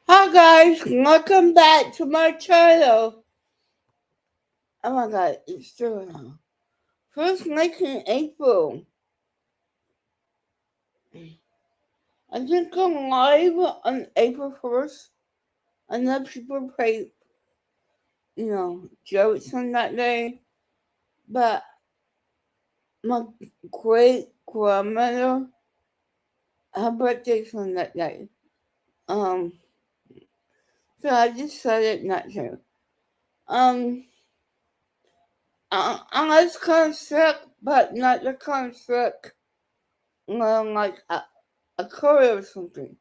Hi guys, welcome back to my channel. Oh my god, it's still now. First making April. I just go live on April 1st. I know people play, jokes on that day, but my great grandmother, her birthday's on that day. Um, so I decided not to. Um, I was kind of sick, but not the kind of sick, like a cold or something.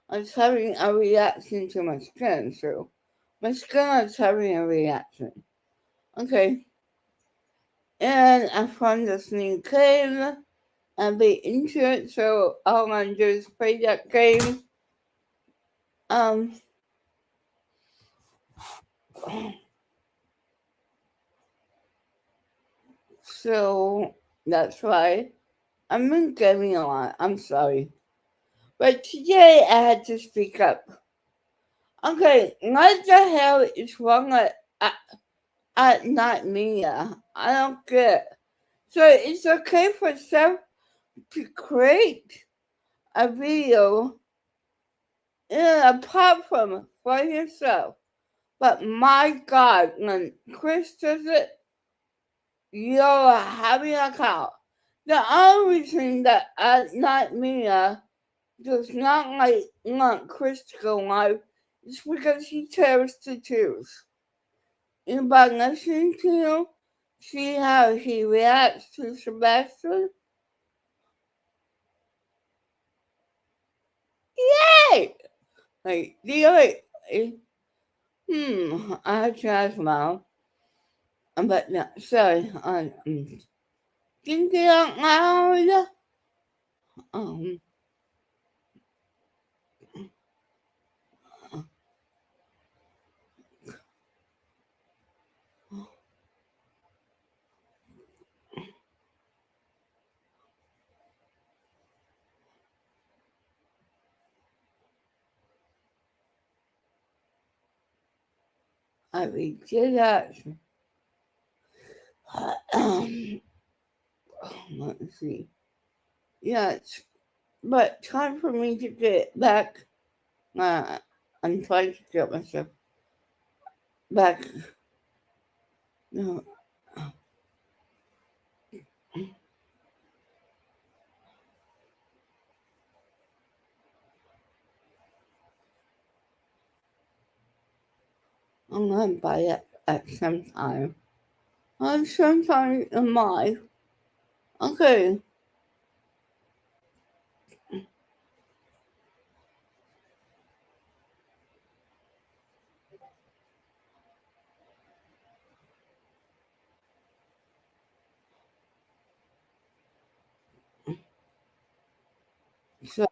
I was having a reaction to my skin, so my skin was having a reaction. Okay, and I found this new game and be into it, so all I'm gonna do is play that game. Um, so that's why I've been gaming a lot. I'm sorry, but today I had to speak up. Okay, what the hell is wrong at not Mia? I don't get it. So it's okay for self to create a video in a platform for yourself. But my God, when Chris does it, you're having a cow. The only reason that not Mia does not want Chris to go live is because he tells to choose. And by listening to him, see how he reacts to Sebastian. Yay! Like, the other, I tried smile. But no, sorry, thinking out loud. Um, I did that. Um, let's see. Yeah, but time for me to get back. Uh, I'm trying to get myself back. No, I'm gonna buy it at some time. Sometime in life. Okay, so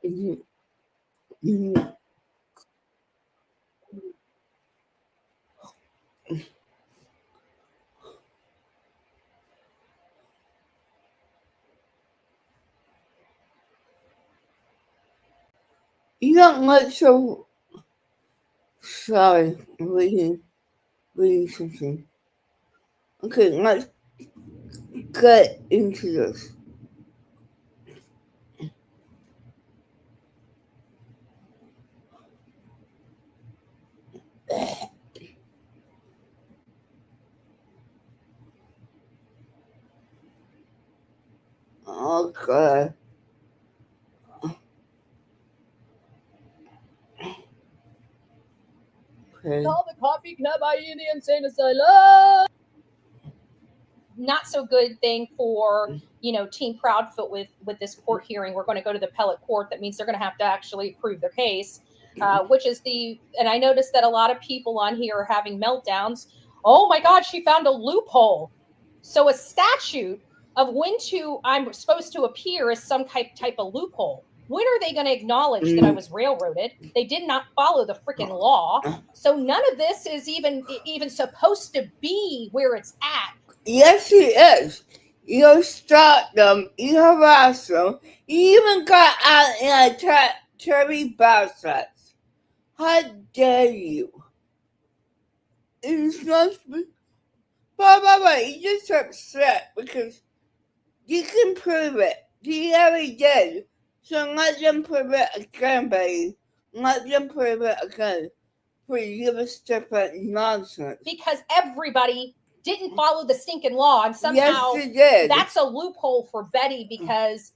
you, you, you don't look so sorry. Reading something. Okay, let's get into this. Okay. Okay. Call the coffee can buy you the insane asylum. Not so good thing for Team Proudfoot with this court hearing. We're going to go to the appellate court. That means they're going to have to actually prove their case. which is and I noticed that a lot of people on here are having meltdowns. Oh my God, she found a loophole. So a statute of when I'm supposed to appear is some type of loophole. When are they going to acknowledge that I was railroaded? They did not follow the freaking law. So none of this is even supposed to be where it's at. Yes, he is. You stopped them. You harassed them. You even got out in a cherry basket. How dare you? It's not. But you just upset because you can prove it. You already did. So let them prove it again, baby. Let them prove it again. For you to step at nonsense. Because everybody didn't follow the stinking law, and somehow yes, they did. That's a loophole for Betty because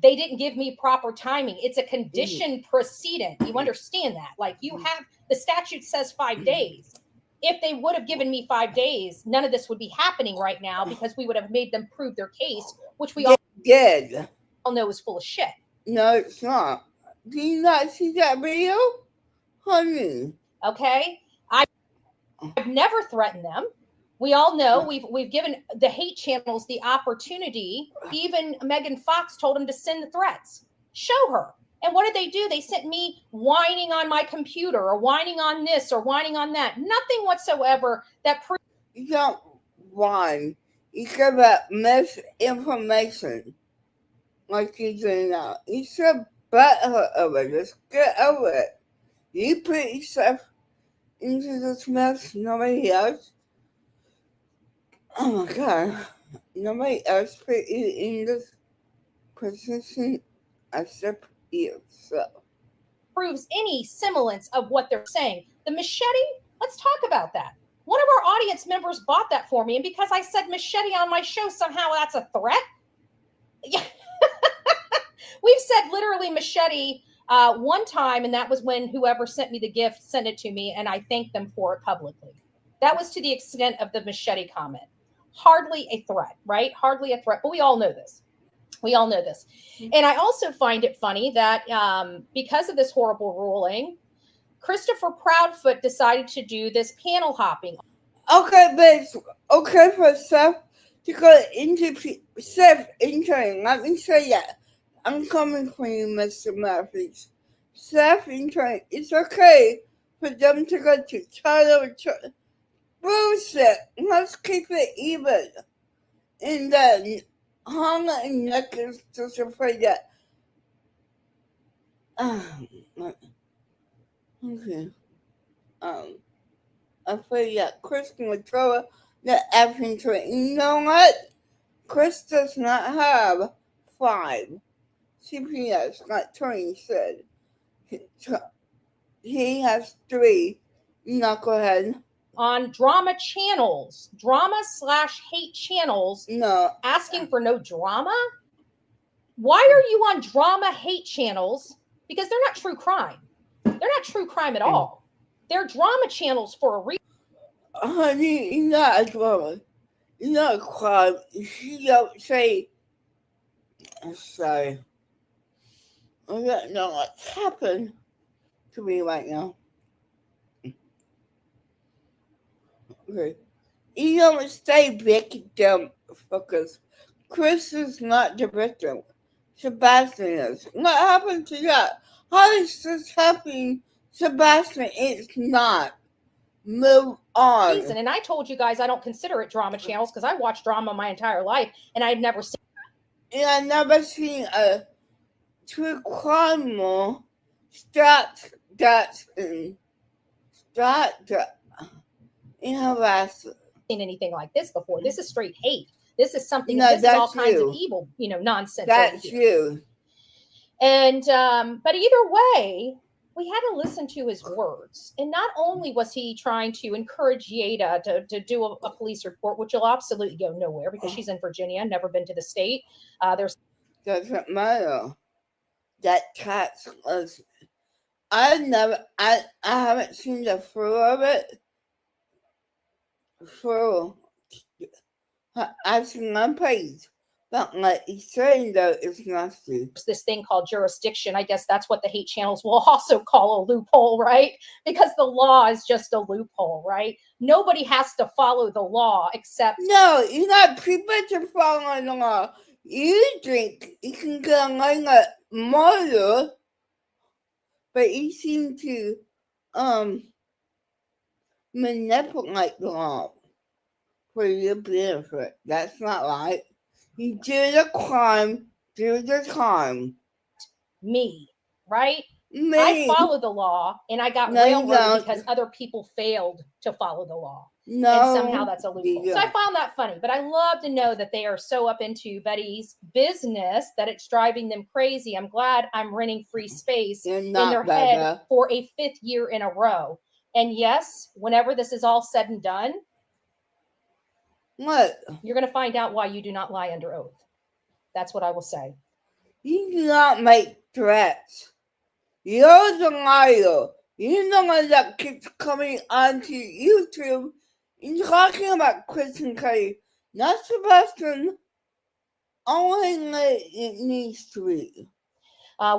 they didn't give me proper timing. It's a conditioned precedent. You understand that? Like the statute says 5 days. If they would have given me 5 days, none of this would be happening right now because we would have made them prove their case, which we all know is full of shit. No, it's not. Do you not see that video? Honey. Okay? I've never threatened them. We all know we've given the hate channels the opportunity. Even Megan Fox told them to send the threats. Show her. And what did they do? They sent me whining on my computer or whining on this or whining on that. Nothing whatsoever that proves. You don't whine. You give out misinformation like you're doing now. You should better over it. Just get over it. You put yourself into this mess, nobody else. Oh my God. Nobody else put you in this position except yourself. Proves any semblance of what they're saying. The machete, let's talk about that. One of our audience members bought that for me, and because I said machete on my show, somehow that's a threat. Yeah. We've said literally machete one time, and that was when whoever sent me the gift sent it to me, and I thanked them for it publicly. That was to the extent of the machete comment. Hardly a threat, right? Hardly a threat, but we all know this. We all know this. And I also find it funny that because of this horrible ruling, Christopher Proudfoot decided to do this panel hopping. Okay, but it's okay for Seth to go into entering. Let me say that. I'm coming for you, Mr. Murphy. Seth entering. It's okay for them to go to Tyler. Bullshit. Let's keep it even. And then Hannah and Nick is just afraid that. Okay. Afraid that Chris can throw the F into it. You know what? Chris does not have 5 CPS, like Tony said. He has 3. Knucklehead. On drama channels, drama/hate channels, no, asking for no drama. Why are you on drama hate channels? Because they're not true crime. They're not true crime at all. They're drama channels for a reason. Honey, you're not a drama. You're not a crime. You don't say. I'm sorry. I don't know what's happened to me right now. Okay. You don't say victim focus. Chris is not the victim. Sebastian is. What happened to that? How is this happening? Sebastian is not. Move on. And I told you guys I don't consider it drama channels because I watched drama my entire life and I'd never seen. And I've never seen a true crime more start in harassment. Seen anything like this before. This is straight hate. This is something. This is all kinds of evil, nonsense. That's you. And but either way, we had to listen to his words. And not only was he trying to encourage Yada to do a police report, which will absolutely go nowhere because she's in Virginia, never been to the state. Doesn't matter. That tax was. I haven't seen the through of it. I've seen one page, But like he's saying though, it's nasty. This thing called jurisdiction. I guess that's what the hate channels will also call a loophole, right? Because the law is just a loophole, right? Nobody has to follow the law except. No, you're not people to follow the law. You drink, you can get like a murder, but you seem to manipulate the law for your benefit. That's not right. You do the crime, do the time. Me, right? Me. I follow the law, and I got railroaded because other people failed to follow the law. No, and somehow that's a loophole. So I found that funny, but I love to know that they are so up into Betty's business that it's driving them crazy. I'm glad I'm renting free space in their head for a 5th year in a row. And yes, whenever this is all said and done, what? You're going to find out why you do not lie under oath. That's what I will say. You do not make threats. You're the liar. You're the one that keeps coming onto YouTube and talking about Chris and Kelly, not Sebastian. Only it needs to be.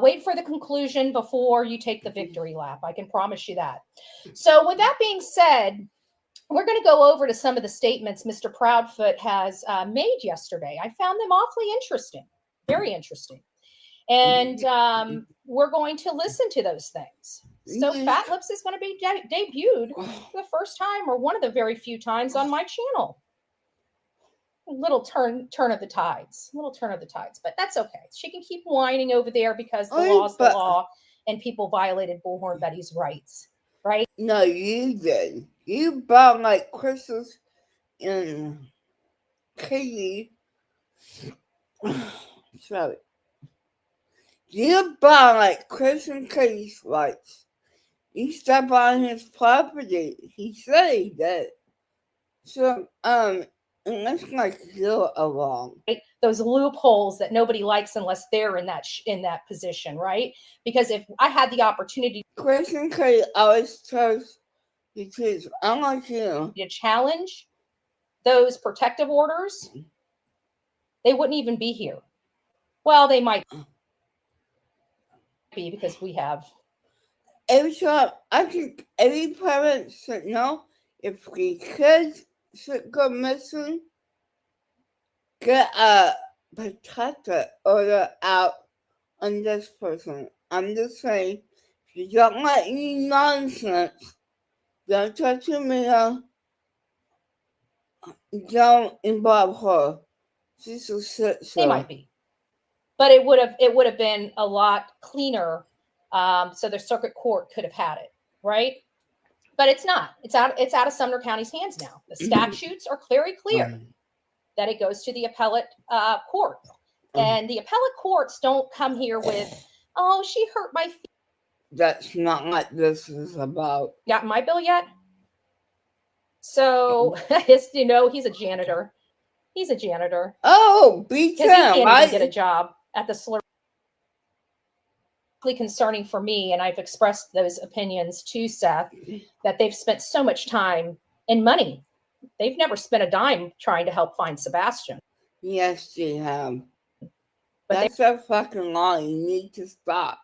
Wait for the conclusion before you take the victory lap. I can promise you that. So with that being said, we're going to go over to some of the statements Mr. Proudfoot has made yesterday. I found them awfully interesting, very interesting. And we're going to listen to those things. So Fat Lips is going to be debuted for the first time, or one of the very few times, on my channel. A little turn of the tides. But that's okay. She can keep whining over there because the law's the law and people violated Bullhorn Betty's rights, right? No, you did. You bought like Chris's and Katie. Sorry. You bought like Chris and Katie's rights. You stepped on his property. He said he did. So, and that's like you're wrong. Right? Those loopholes that nobody likes unless they're in that position, right? Because if I had the opportunity, Chris and Katie always chose the truth, unlike you, to challenge those protective orders, they wouldn't even be here. Well, they might be, because we have. Every time, I think every parent should know if the kids should go missing, get a protector order out on this person. I'm just saying, if you don't let any nonsense, don't touch your meal, don't involve her. She's a shit show. They might be. But it would have been a lot cleaner, so the circuit court could have had it, right? But it's not. It's out of Sumner County's hands now. The statutes are very clear that it goes to the appellate court, and the appellate courts don't come here with, "Oh, she hurt my feet." That's not what this is about. Got my bill yet? So, he's a janitor. He's a janitor. Oh, beat him! Because he can't even get a job at the Slurpee. Concerning for me, and I've expressed those opinions to Seth, that they've spent so much time and money. They've never spent a dime trying to help find Sebastian. Yes, they have. But that's a fucking lie. You need to stop.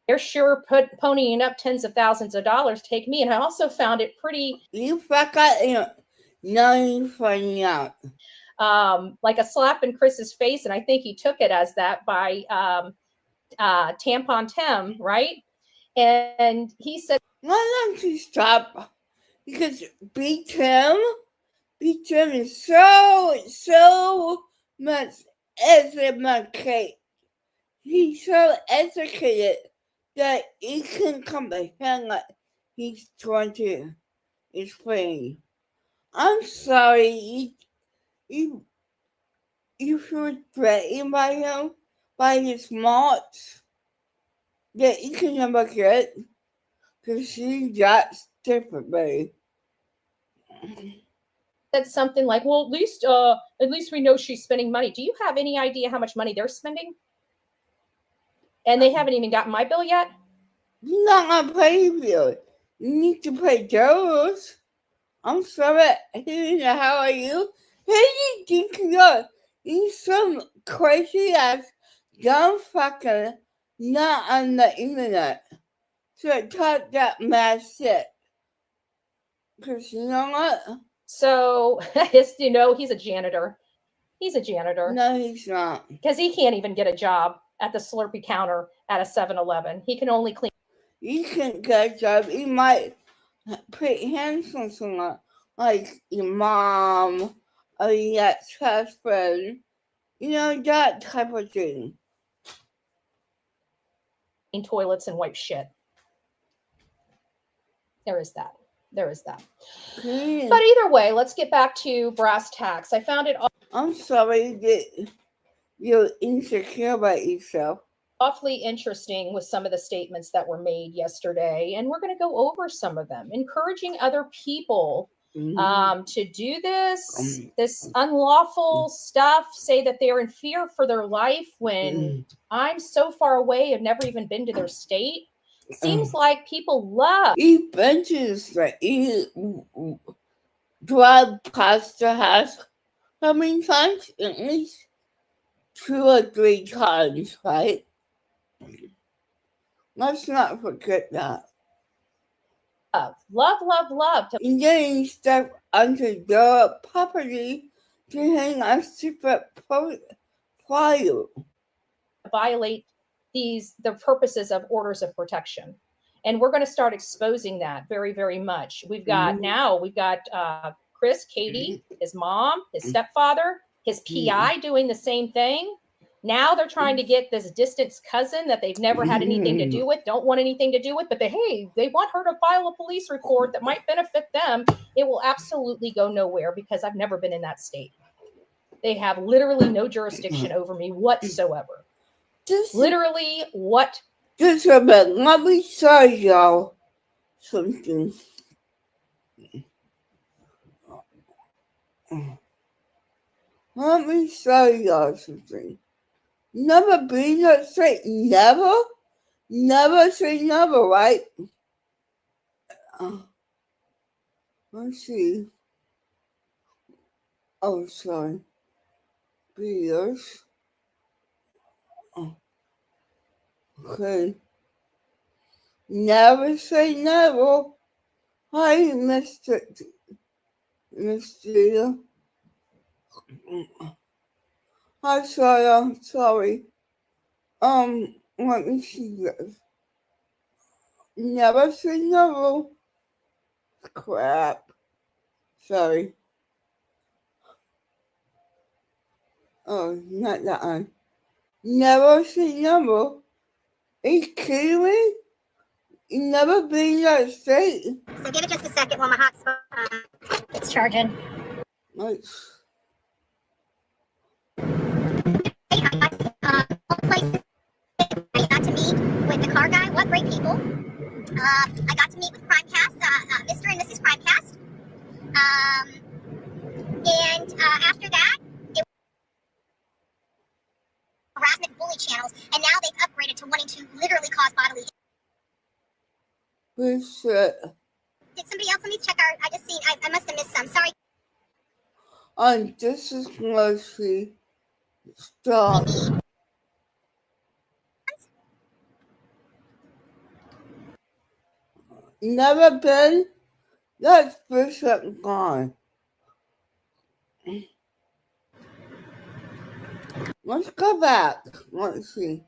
They're sure ponying up tens of thousands of dollars to take me, and I also found it pretty. You forgot, now you're finding out. Like a slap in Chris's face, and I think he took it as that by Tampon Tim, right? And he said, "Why don't you stop? Because Beat Tim is so much educated. He's so educated that he can comprehend like he's trying to explain. I'm sorry, you feel threatened by him, by his smarts that you can never get, because she's that stupid, baby." Said something like, "Well, at least we know she's spending money." Do you have any idea how much money they're spending? And they haven't even gotten my bill yet. You're not gonna pay your bill. You need to pay yours. I'm sorry. Who the hell are you? Who do you think you are? He's some crazy ass dumb fucker not on the internet to talk that mad shit. Cause you know what? So, he's a janitor. He's a janitor. No, he's not. Because he can't even get a job at the Slurpee counter at a 7-Eleven. He can only clean. You can't get a job. You might put hands on someone like your mom or your ex-husband. You know, that type of thing. Toilets and wipe shit. There is that. Yeah. But either way, let's get back to brass tacks. I found it I'm sorry that you're insecure about yourself. awfully interesting with some of the statements that were made yesterday, and we're going to go over some of them, encouraging other people to do this unlawful stuff, say that they're in fear for their life when I'm so far away, I've never even been to their state. Seems like people love. He benches like he drive past the house how many times? At least 2 or 3 times, right? Let's not forget that. Love. And then he stepped onto their property to hang a secret file. Violate the purposes of orders of protection, and we're going to start exposing that very, very much. We've got Chris, Katie, his mom, his stepfather, his PI doing the same thing. Now they're trying to get this distant cousin that they've never had anything to do with, don't want anything to do with, but they want her to file a police report that might benefit them. It will absolutely go nowhere because I've never been in that state. They have literally no jurisdiction over me whatsoever. Literally what? Just a minute, let me show y'all something. Let me show y'all something. Never be that straight. Never? Never say never, right? Let's see. Oh, sorry. Beers. Okay. Never say never. Hi, Mr. Hi, Sarah. Sorry. Let me see this. Never say never. Crap. Sorry. Oh, not that one. Never say never. Are you kidding me? You never been in that state. So give it just a second while my hotspot it's charging. Nice. I got to meet with the car guy. What great people. I got to meet with Crimecast, Mr. and Mrs. Crimecast. And after that, it was harassment bully channels, and now they've upgraded to wanting to literally cause bodily Good shit. Did somebody else? Let me check I just seen, I must have missed some. Sorry. This is mostly stop. Never been? That's percent gone. Let's go back. Let's see.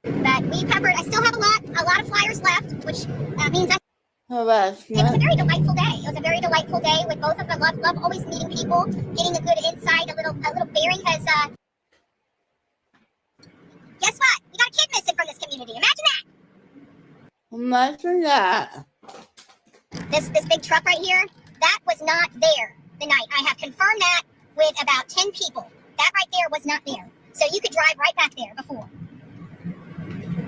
But we covered, I still have a lot of flyers left, which means it was Harassment. a very delightful day. It was a very delightful day with both of them. Love always meeting people, getting a good insight, a little bearing, because guess what? We got a kid missing from this community. Imagine that. This big truck right here, that was not there the night. I have confirmed that with about 10 people. That right there was not there. So you could drive right back there before.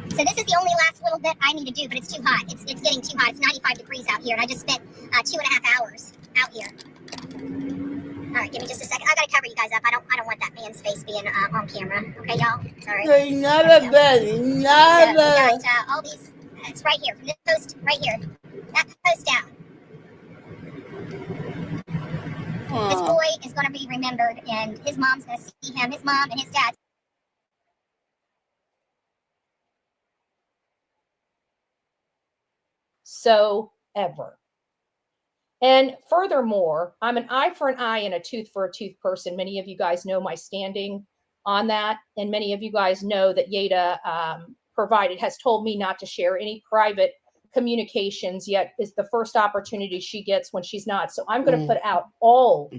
So this is the only last little bit I need to do, but it's too hot. It's getting too hot. It's 95 degrees out here, and I just spent 2.5 hours out here. All right, give me just a second. I gotta cover you guys up. I don't want that man's face being on camera. Okay, y'all. Sorry. They never been. Never. So we got all these. It's right here from this post right here. That post down. This boy is going to be remembered, and his mom's going to see him, his mom and his dad. So ever. And furthermore, I'm an eye for an eye and a tooth for a tooth person. Many of you guys know my standing on that. And many of you guys know that Yeda has told me not to share any private communications, yet is the first opportunity she gets when she's not. So I'm going to put out all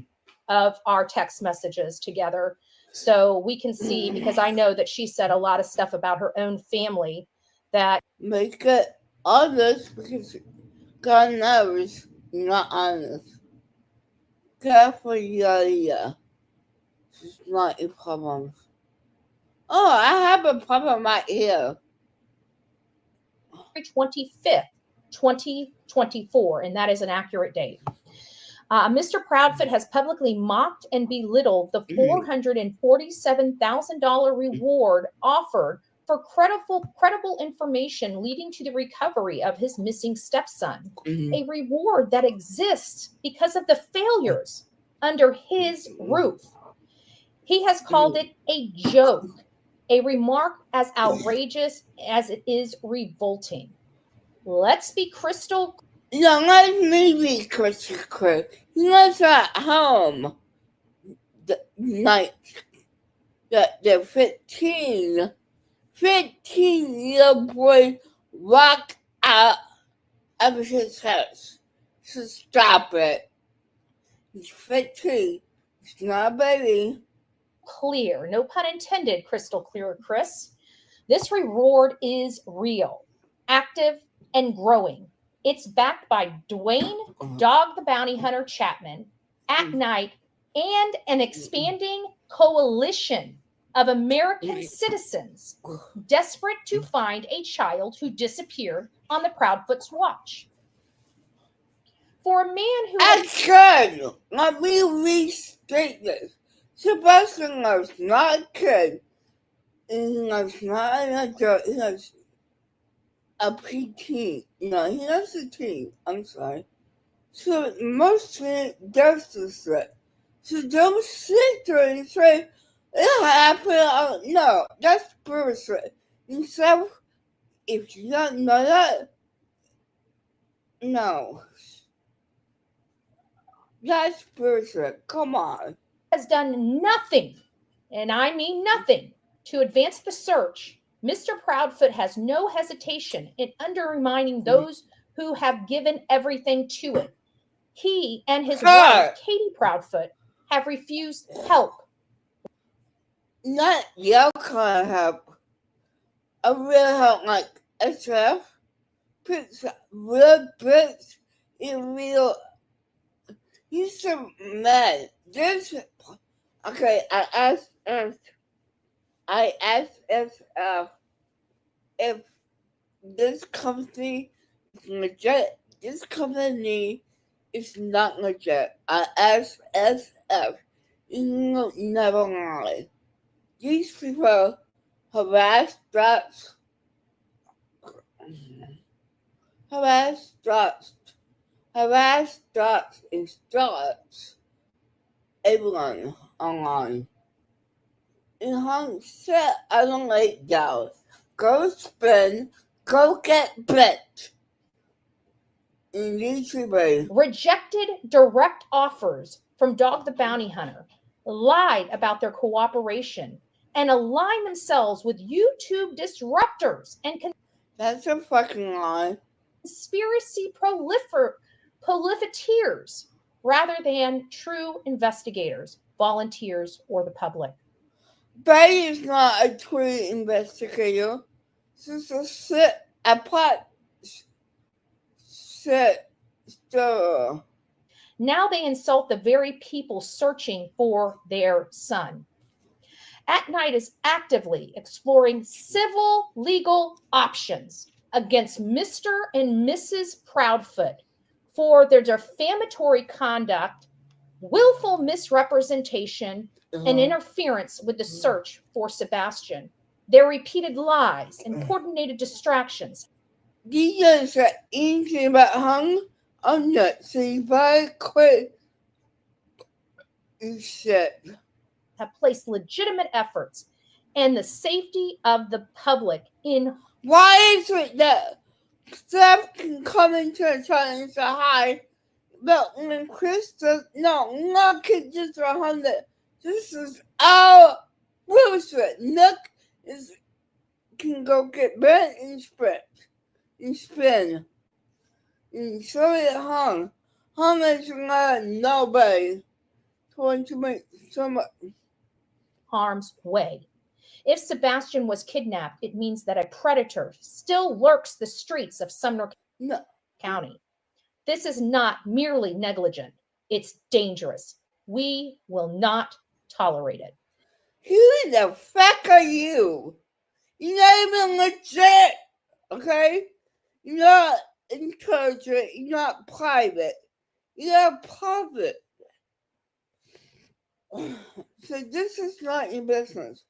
of our text messages together so we can see, because I know that she said a lot of stuff about her own family that make it honest, because God knows you're not honest. Careful, yeah. It's not your problem. Oh, I have a problem right here. 25th, 2024, and that is an accurate date. Mr. Proudfoot has publicly mocked and belittled the $447,000 reward offered for credible information leading to the recovery of his missing stepson, a reward that exists because of the failures under his roof. He has called it a joke, a remark as outrageous as it is revolting. Let's be crystal. Let me be crystal clear. He was at home the night that the 15-year boy walked out of his house. So stop it. He's 15. He's not a baby. Clear, no pun intended, crystal clear, Chris. This reward is real, active, and growing. It's backed by Dwayne Dog the Bounty Hunter Chapman, Act Night, and an expanding coalition of American citizens desperate to find a child who disappeared on the Proudfoot's watch. For a man who... Action! Let me restate this. Sebastian was not a kid. He was not an adult. He was a preteen. No, he was a teen. I'm sorry. So mostly justice it. So don't sit there and say, it happened. No, that's bullshit. Instead, if you don't know that, no. That's bullshit. Come on. Has done nothing, and I mean nothing, to advance the search. Mr. Proudfoot has no hesitation in undermining those who have given everything to it. He and his wife, Katie Proudfoot, have refused help. Not your kind of help. A real help like SF. Puts real bits in real. He's a man. This. Okay, I asked SF if this company is legit. This company is not legit. I asked SF. You never lie. These people harass drugs, and stalks everyone online. And sit on the lake down. Go spin, go get bit. In YouTube. Rejected direct offers from Dog the Bounty Hunter, lied about their cooperation, and aligned themselves with YouTube disruptors and that's a fucking lie. Conspiracy proliferators rather than true investigators, volunteers, or the public. Betty is not a true investigator. She's a sit stirrer. Now they insult the very people searching for their son. At Night is actively exploring civil legal options against Mr. and Mrs. Proudfoot for their defamatory conduct, willful misrepresentation, and interference with the search for Sebastian, their repeated lies and coordinated distractions. These are easy but hung on nuts, so very quick You should. Have placed legitimate efforts and the safety of the public in. Why is it that Steph can come into a channel and say hi, but when Chris does, no, Nook is just 100. This is our bullshit. Nook can go get burnt and spin. And show it home. Home is not nobody going to make so much harm's way. If Sebastian was kidnapped, it means that a predator still lurks the streets of Sumner County. This is not merely negligent, it's dangerous. We will not tolerate it. Who the fuck are you? You're not even legit, okay? You're not intelligent, you're not private, you're public. So this is not your business.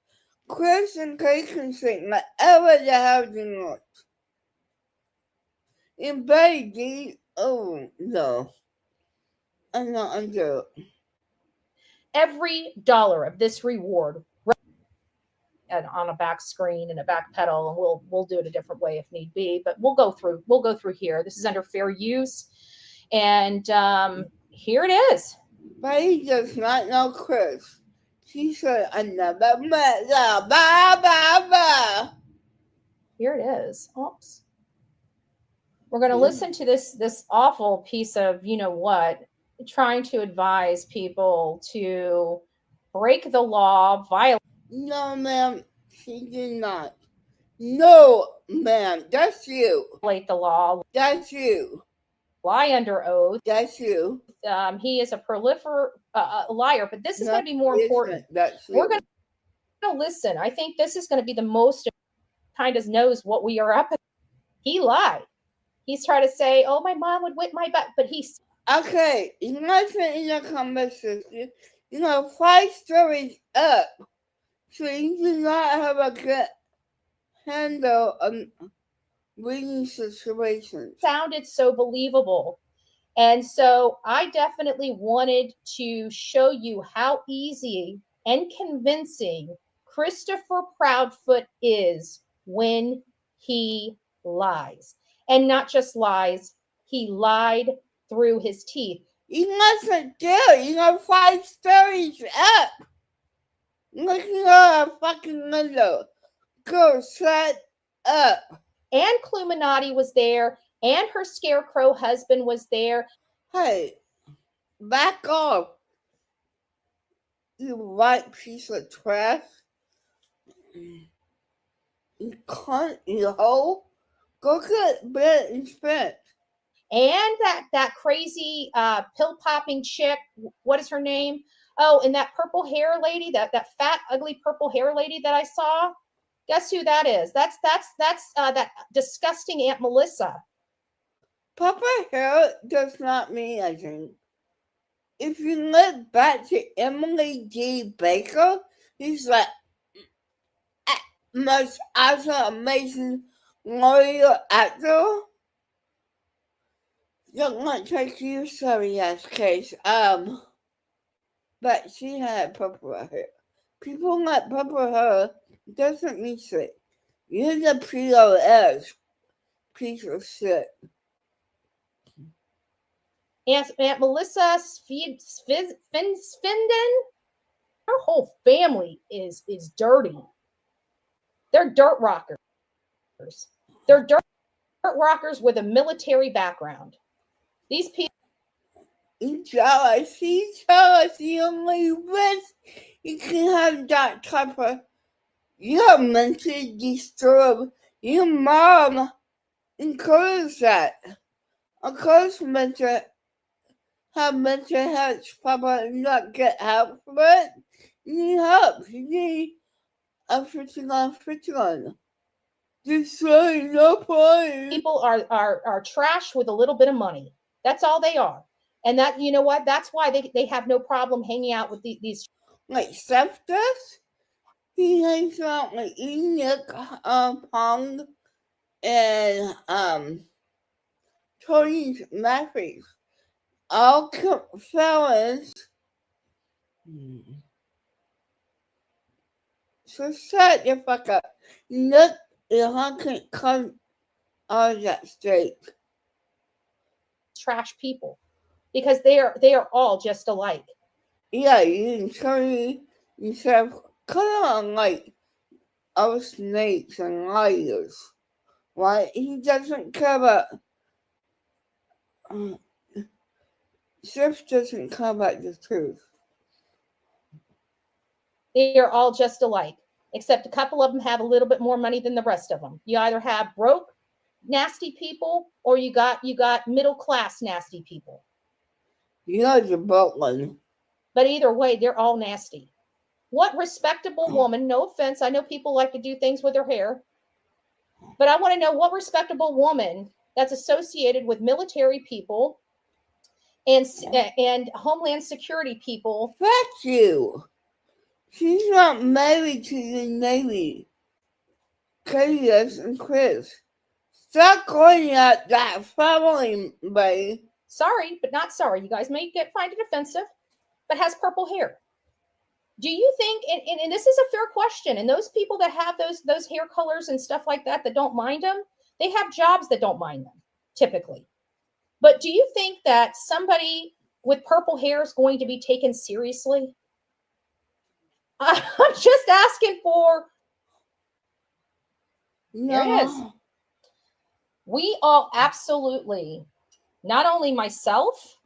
Chris and Kay can say whatever the hell they want. And Betty, oh no, I'm not under it. Every dollar of this reward and on a back screen and a back pedal, and we'll do it a different way if need be, but we'll go through here. This is under fair use, and here it is. Betty does not know Chris. She said, I never met her. Blah, blah, blah. Here it is. Oops. We're going to listen to this awful piece of you-know-what, trying to advise people to break the law, violate. No, ma'am, she did not. No, ma'am, that's you. Violate the law. That's you. Lie under oath. That's you. He is a liar, but this is going to be more important. That's you. We're going to listen. I think this is going to be the most kind of knows what we are up against. He lied. He's trying to say, oh, my mom would whip my butt, but he's... Okay, you must in the conversation, 5 stories up, so you do not have a good handle on reading situations. Sounded so believable. And so I definitely wanted to show you how easy and convincing Christopher Proudfoot is when he lies. And not just lies, he lied through his teeth. You mustn't do. 5 stories up. Looking at a fucking window. Go, shut up. And Cluminati was there, and her scarecrow husband was there. Hey, back off. You white piece of trash. You cunt, you hoe. Go get bit and spit. And that crazy pill-popping chick, what is her name? Oh, and that purple hair lady, that fat, ugly purple hair lady that I saw. Guess who that is? That's that disgusting Aunt Melissa. Purple hair does not mean anything. If you look back to Emily D. Baker, he's like most awesome, amazing warrior actor. Don't want to take you serious case. But she had purple hair. People like purple hair doesn't mean shit. You're the POS piece of shit. Aunt Melissa Svinden, her whole family is dirty. They're dirt rockers. They're dirt rockers with a military background. These people. Jealous. He's jealous. The only risk you can have that type of. You're mentally disturbed. Your mom encouraged that. Of course, have mental health problem not get help for it. You need help. You need a fitting. There's really no point. People are trash with a little bit of money. That's all they are. And that, you know what? That's why they have no problem hanging out with these. Like Seth does? He hangs out with Nick, Pong, and Tony Matthews. All fellas So shut the fuck up. Look, I can't cut all that straight. Trash people, because they are all just alike. Yeah, you totally yourself cut on like our snakes and liars. Right? He doesn't care about. Sif doesn't care about the truth. They are all just alike, except a couple of them have a little bit more money than the rest of them. You either have broke, nasty people, or you got middle class nasty people. You're the broke one. But either way, they're all nasty. What respectable woman, no offense, I know people like to do things with their hair, but I want to know what respectable woman that's associated with military people and Homeland Security people. Fuck you. She's not married to the Navy. Curtis and Chris. Stop calling out that family, babe. Sorry, but not sorry. You guys may find it offensive, but has purple hair. Do you think, and this is a fair question, and those people that have those hair colors and stuff like that don't mind them, they have jobs that don't mind them, typically. But do you think that somebody with purple hair is going to be taken seriously? I'm just asking for. There it is. We all absolutely, not only myself,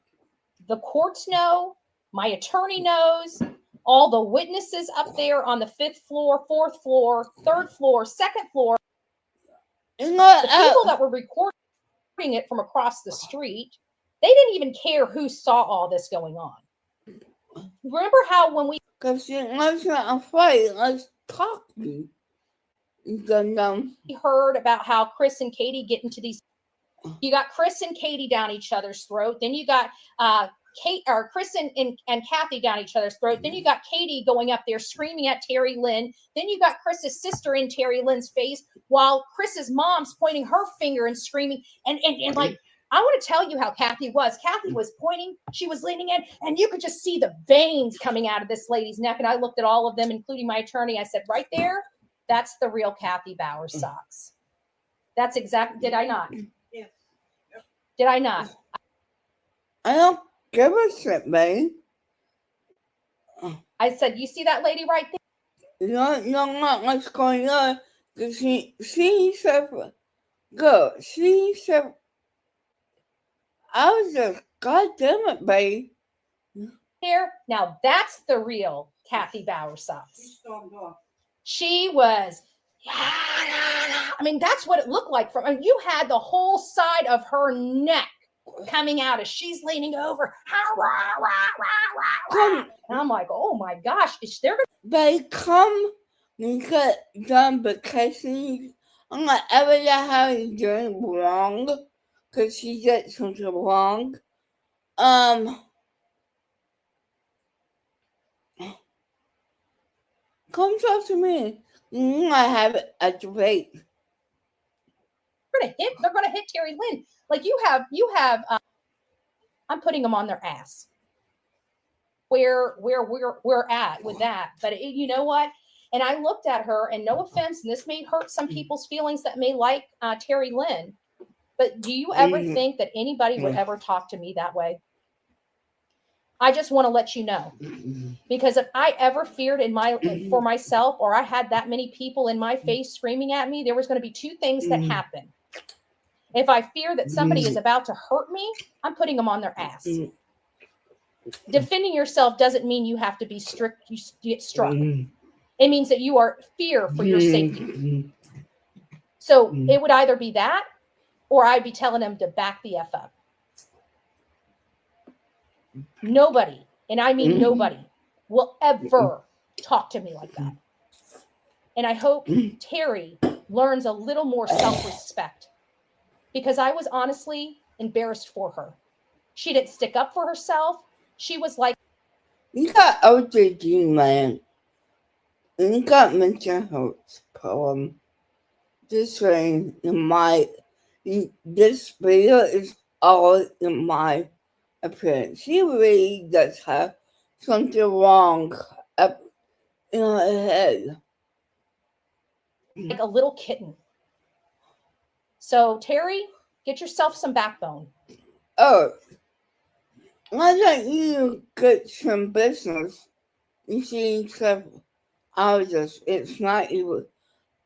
the courts know, my attorney knows, all the witnesses up there on the 5th floor, 4th floor, 3rd floor, 2nd floor, the people that were recording it from across the street, they didn't even care who saw all this going on. Remember how when we... Because let's not fight, let's talk. We heard about how Chris and Katie get into these... You got Chris and Katie down each other's throat. Then you got Chris and Kathy down each other's throat. Then you got Katie going up there screaming at Terry Lynn. Then you got Chris's sister in Terry Lynn's face while Chris's mom's pointing her finger and screaming. And like, I want to tell you how Kathy was. Kathy was pointing. She was leaning in, and you could just see the veins coming out of this lady's neck. And I looked at all of them, including my attorney. I said, right there, that's the real Kathy Bowers socks. That's exactly. Did I not? Yes. Yep. Did I not? I don't give a shit, babe. I said, you see that lady right there? You know what's going on. Because she said, go, she said, I was just, God damn it, babe. Here, now that's the real Kathy Bauer socks. She stormed off. She was, I mean, that's what it looked like. You had the whole side of her neck coming out as she's leaning over. And I'm like, oh my gosh, is there gonna... They come and get done because I'm like, ever that how you doing wrong? Because she did something wrong. Come talk to me. I have a debate. They're gonna hit Terry Lynn. Like you have I'm putting them on their ass. Where we're at with that. But you know what? And I looked at her, and no offense, and this may hurt some people's feelings that may like Terry Lynn, but do you ever think that anybody would ever talk to me that way? I just want to let you know, because if I ever feared for myself, or I had that many people in my face screaming at me, there was going to be two things that happen. If I fear that somebody is about to hurt me, I'm putting them on their ass. Defending yourself doesn't mean you have to be strict. You get struck. It means that you are fear for your safety. So it would either be that, or I'd be telling them to back the F up. Nobody, and I mean nobody, will ever talk to me like that. And I hope Terry learns a little more self-respect, because I was honestly embarrassed for her. She didn't stick up for herself. She was like... You got OJG, man. And you got mental health problem. This thing this video is all in my appearance. She really does have something wrong up in her head. Like a little kitten. So, Terry, get yourself some backbone. Oh, why don't you get some business? You see, it's not even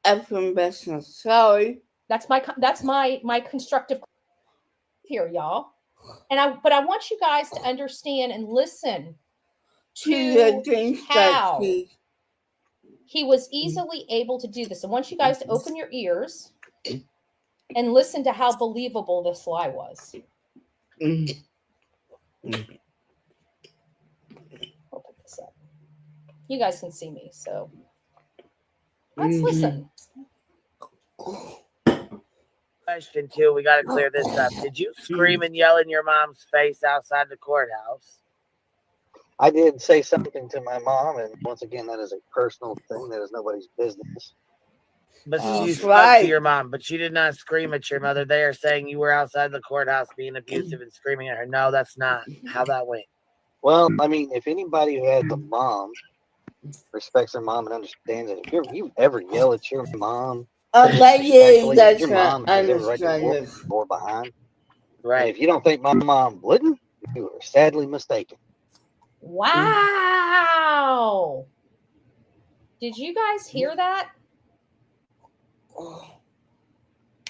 effing business. Sorry. That's my constructive here, y'all. But I want you guys to understand and listen to how he was easily able to do this. I want you guys to open your ears and listen to how believable this lie was. I'll pick this up. You guys can see me, so let's listen. Question two, we got to clear this up. Did you scream and yell in your mom's face outside the courthouse? I did say something to my mom, and once again, that is a personal thing. That is nobody's business. But you spoke to your mom, but you did not scream at your mother. They are saying you were outside the courthouse being abusive and screaming at her. No, that's not how that went. Well, I mean, if anybody who has a mom respects their mom and understands it, if you ever yell at your mom, your mom has every right to walk or behind. Right. And if you don't think my mom wouldn't, you are sadly mistaken. Wow. Did you guys hear that?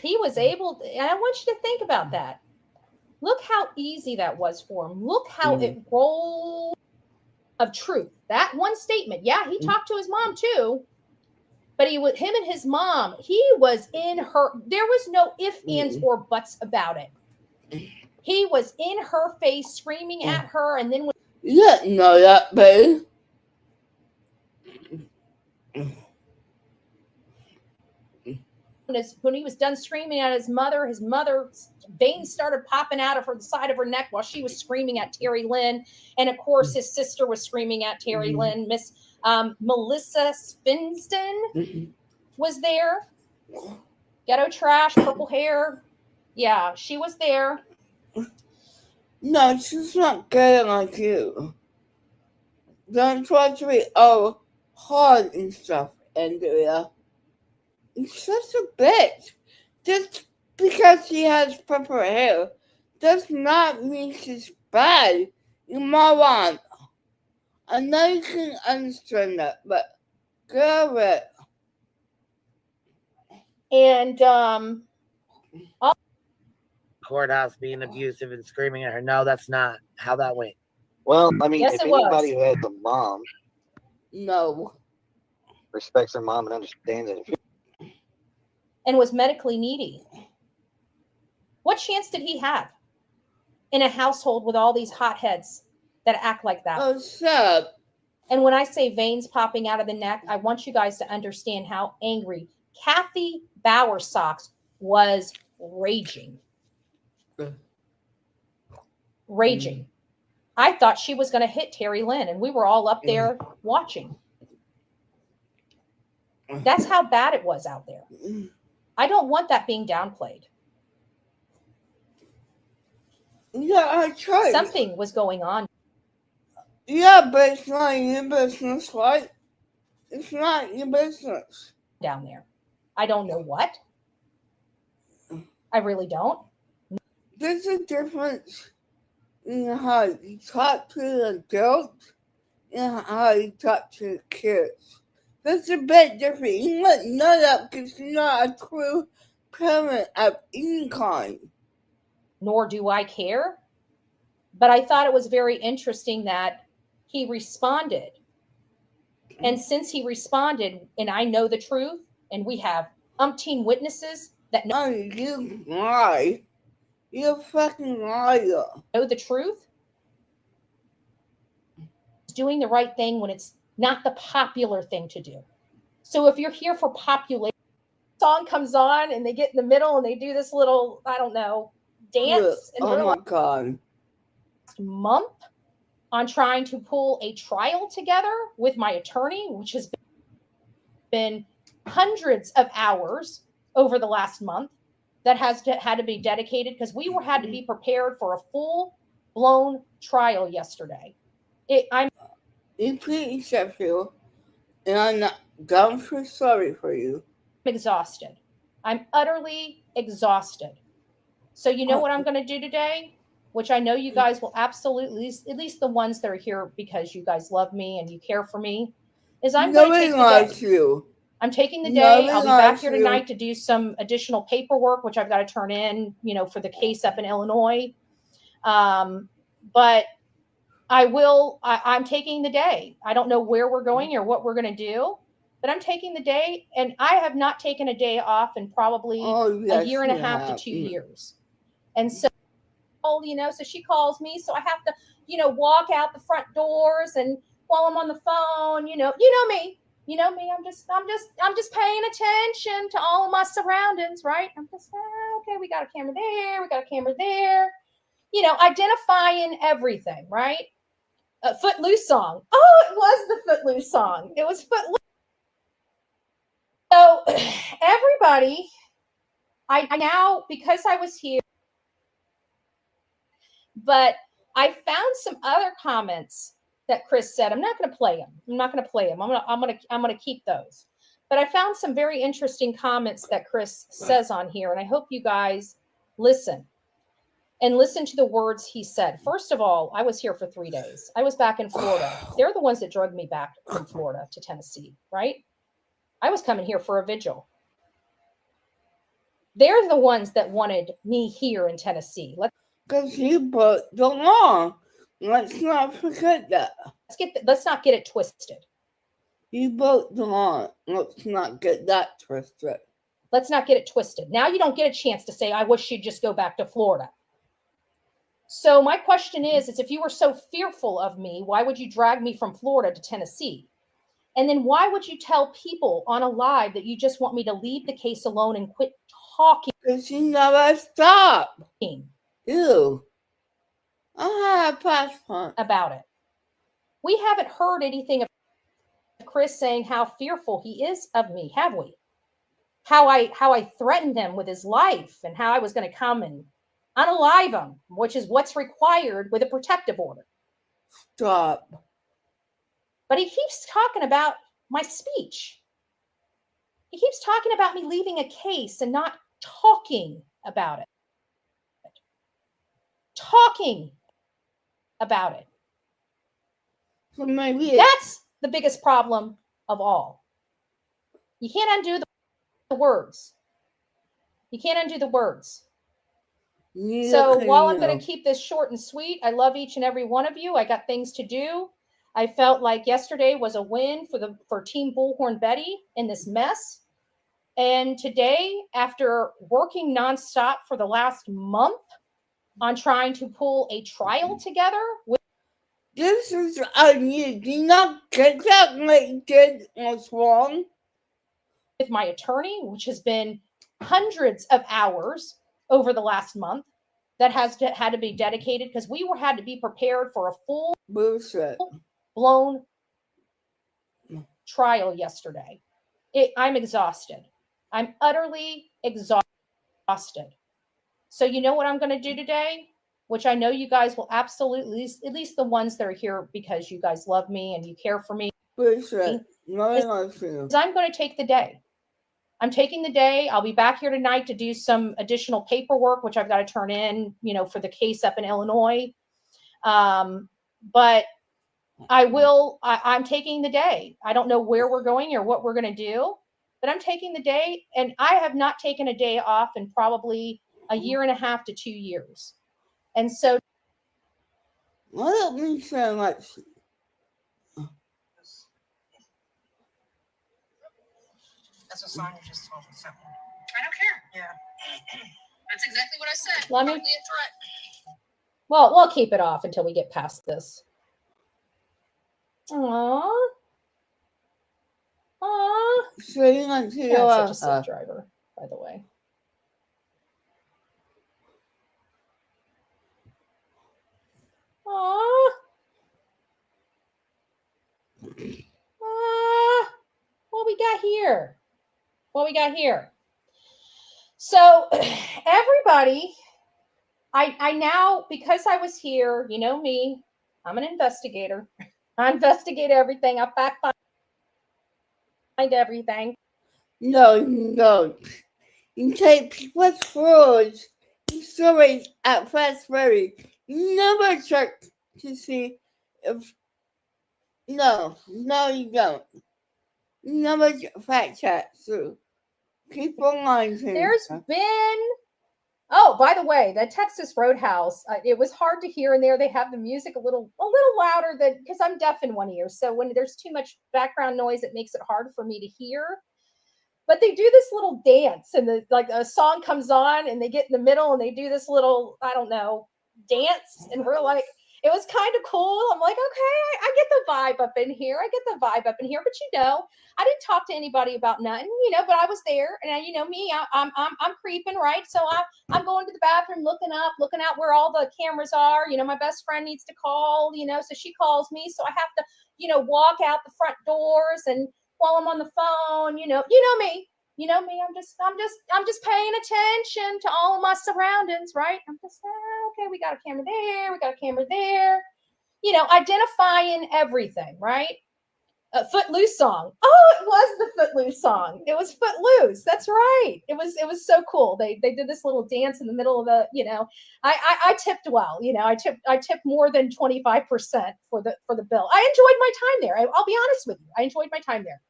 He was able, and I want you to think about that. Look how easy that was for him. Look how it rolled of truth. That one statement. Yeah, he talked to his mom too. But him and his mom, he was in her. There was no ifs, ands, or buts about it. He was in her face, screaming at her, and then you didn't know that, babe. When he was done screaming at his mother's veins started popping out of the side of her neck while she was screaming at Terry Lynn. And of course, his sister was screaming at Terry Lynn. Miss Melissa Spinston was there. Ghetto trash, purple hair. Yeah, she was there. No, she's not gay like you. Don't try to be all hard and stuff, Andrea. She's such a bitch. Just because she has purple hair does not mean she's bad. You moron. I know you can understand that, but get over it. And courthouse being abusive and screaming at her. No, that's not how that went. Well, I mean, yes, if anybody who has a mom respects their mom and understands it, and was medically needy, what chance did he have in a household with all these hotheads that act like that? Oh, shut. And when I say veins popping out of the neck, I want you guys to understand how angry Kathy Bowersox was raging. Raging. I thought she was going to hit Terry Lynn, and we were all up there watching. That's how bad it was out there. I don't want that being downplayed. Yeah, I tried. Something was going on. Yeah, but it's not your business, right? It's not your business. Down there. I don't know what. I really don't. There's a difference in how you talk to the adults and how you talk to the kids. That's a bit different. You might know that because you're not a true parent of any kind. Nor do I care. But I thought it was very interesting that he responded. And since he responded, and I know the truth, and we have umpteen witnesses that know. Oh, you lie. You're a fucking liar. Know the truth. Doing the right thing when it's not the popular thing to do. So if you're here for popularity, song comes on and they get in the middle and they do this little, I don't know, dance. And oh my God. Month on trying to pull a trial together with my attorney, which has been hundreds of hours over the last month that had to be dedicated because we had to be prepared for a full-blown trial yesterday. deeply accept you, and don't feel sorry for you. I'm exhausted. I'm utterly exhausted. So you know what I'm going to do today, which I know you guys will absolutely, at least the ones that are here because you guys love me and you care for me, is I'm going to Nobody take the likes day. you. I'm taking the day. Nobody I'll be back likes here you. tonight to do some additional paperwork, which I've got to turn in, for the case up in Illinois. But I'm taking the day. I don't know where we're going or what we're going to do, but I'm taking the day, and I have not taken a day off in probably a year and a half to 2 years. And so, so she calls me, so I have to, walk out the front doors, and while I'm on the phone, me, I'm just paying attention to all of my surroundings, right? I'm just, okay, we got a camera there, we got a camera there, identifying everything, right? A Footloose song. Oh, it was the Footloose song. It was Footloose. So everybody, I now, because I was here, but I found some other comments that Chris said. I'm not going to play them. I'm going to keep those. But I found some very interesting comments that Chris says on here, and I hope you guys listen to the words he said. First of all, I was here for 3 days. I was back in Florida. They're the ones that drugged me back from Florida to Tennessee, right? I was coming here for a vigil. They're the ones that wanted me here in Tennessee. Because you broke the law. Let's not forget that. Let's not get it twisted. You broke the law. Let's not get that twisted. Let's not get it twisted. Now you don't get a chance to say, I wish you'd just go back to Florida. So my question is if you were so fearful of me, why would you drag me from Florida to Tennessee? And then why would you tell people on a live that you just want me to leave the case alone and quit talking? Because you never stop. Ew. I have a passport. About it. We haven't heard anything of Chris saying how fearful he is of me, have we? How I threatened him with his life and how I was going to come and unalive him, which is what's required with a protective order. Stop. But he keeps talking about my speech. He keeps talking about me leaving a case and not talking about it. Talking about it. So maybe that's the biggest problem of all. You can't undo the words. You can't undo the words. So while I'm going to keep this short and sweet, I love each and every one of you. I got things to do. I felt like yesterday was a win for Team Bullhorn Betty in this mess. And today, after working nonstop for the last month on trying to pull a trial together this is you do not get that what you did was wrong. With my attorney, which has been hundreds of hours over the last month that had to be dedicated because we had to be prepared for a full blown trial yesterday. I'm exhausted. I'm utterly exhausted. So you know what I'm going to do today, which I know you guys will absolutely, at least the ones that are here because you guys love me and you care for me. Is I'm going to take the day. I'm taking the day. I'll be back here tonight to do some additional paperwork, which I've got to turn in, for the case up in Illinois. But I'm taking the day. I don't know where we're going or what we're going to do, but I'm taking the day, and I have not taken a day off in probably a year and a half to 2 years. And so. Why don't we so much? That's what Sonya just told me. Something. I don't care. Yeah. That's exactly what I said. Let me. Probably a threat. Well, we'll keep it off until we get past this. Aww. So you want to such a safe driver, by the way. What we got here? So everybody, I now, because I was here, you know me, I'm an investigator. I investigate everything. I fact find everything. No, you don't. You take people's words and stories at face value. You never check to see if. No, you don't. You never fact check through. People lying to you. There's been. Oh, by the way, the Texas Roadhouse, it was hard to hear in there. They have the music a little louder than, because I'm deaf in one ear. So when there's too much background noise, it makes it hard for me to hear. But they do this little dance, and like a song comes on, and they get in the middle, and they do this little, I don't know, dance, and we're like, it was kind of cool. I'm like, okay, I get the vibe up in here. But I didn't talk to anybody about nothing, but I was there, and me, I'm creeping, right? So I'm going to the bathroom, looking out where all the cameras are. My best friend needs to call, so she calls me, so I have to, walk out the front doors, and while I'm on the phone, me, I'm just paying attention to all of my surroundings, right? I'm just, okay, we got a camera there, identifying everything, right? Footloose song. Oh, it was the Footloose song. It was Footloose. That's right. It was so cool. They did this little dance in the middle of the, I tipped well. I tipped more than 25% for the bill. I enjoyed my time there. I'll be honest with you. I enjoyed my time there.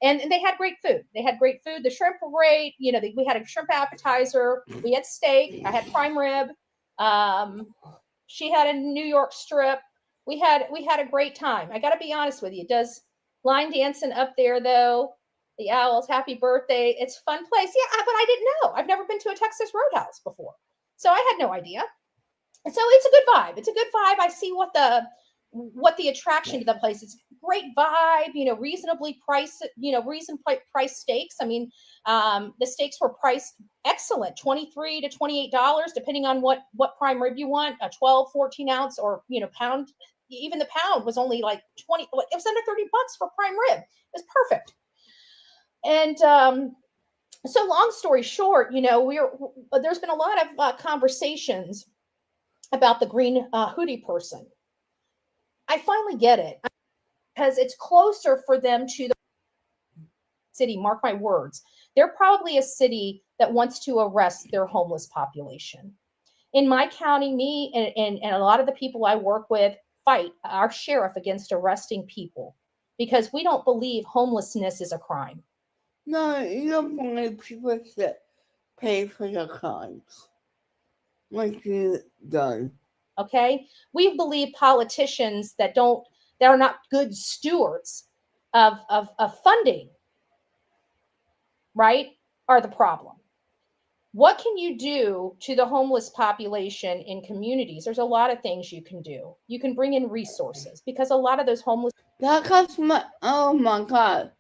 And they had great food. The shrimp were great. We had a shrimp appetizer. We had steak. I had prime rib. She had a New York strip. We had a great time. I got to be honest with you. Does line dancing up there though? The Owls, happy birthday. It's a fun place. Yeah, but I didn't know. I've never been to a Texas Roadhouse before. So I had no idea. And so it's a good vibe. I see what the attraction to the place is. Great vibe, reasonably priced, priced steaks. I mean, the steaks were priced excellent, $23 to $28, depending on what prime rib you want, a 12, 14 ounce, or, pound. Even the pound was only like 20, it was under $30 for prime rib. It was perfect. And, so long story short, there's been a lot of conversations about the green hoodie person. I finally get it, because it's closer for them to the city. Mark my words. They're probably a city that wants to arrest their homeless population. In my county, me and a lot of the people I work with fight our sheriff against arresting people, because we don't believe homelessness is a crime. No, you don't believe people should pay for their crimes like you done. Okay, we believe politicians that are not good stewards of funding, right, are the problem. What can you do to the homeless population in communities? There's a lot of things you can do. You can bring in resources, because a lot of those homeless. That costs oh my God.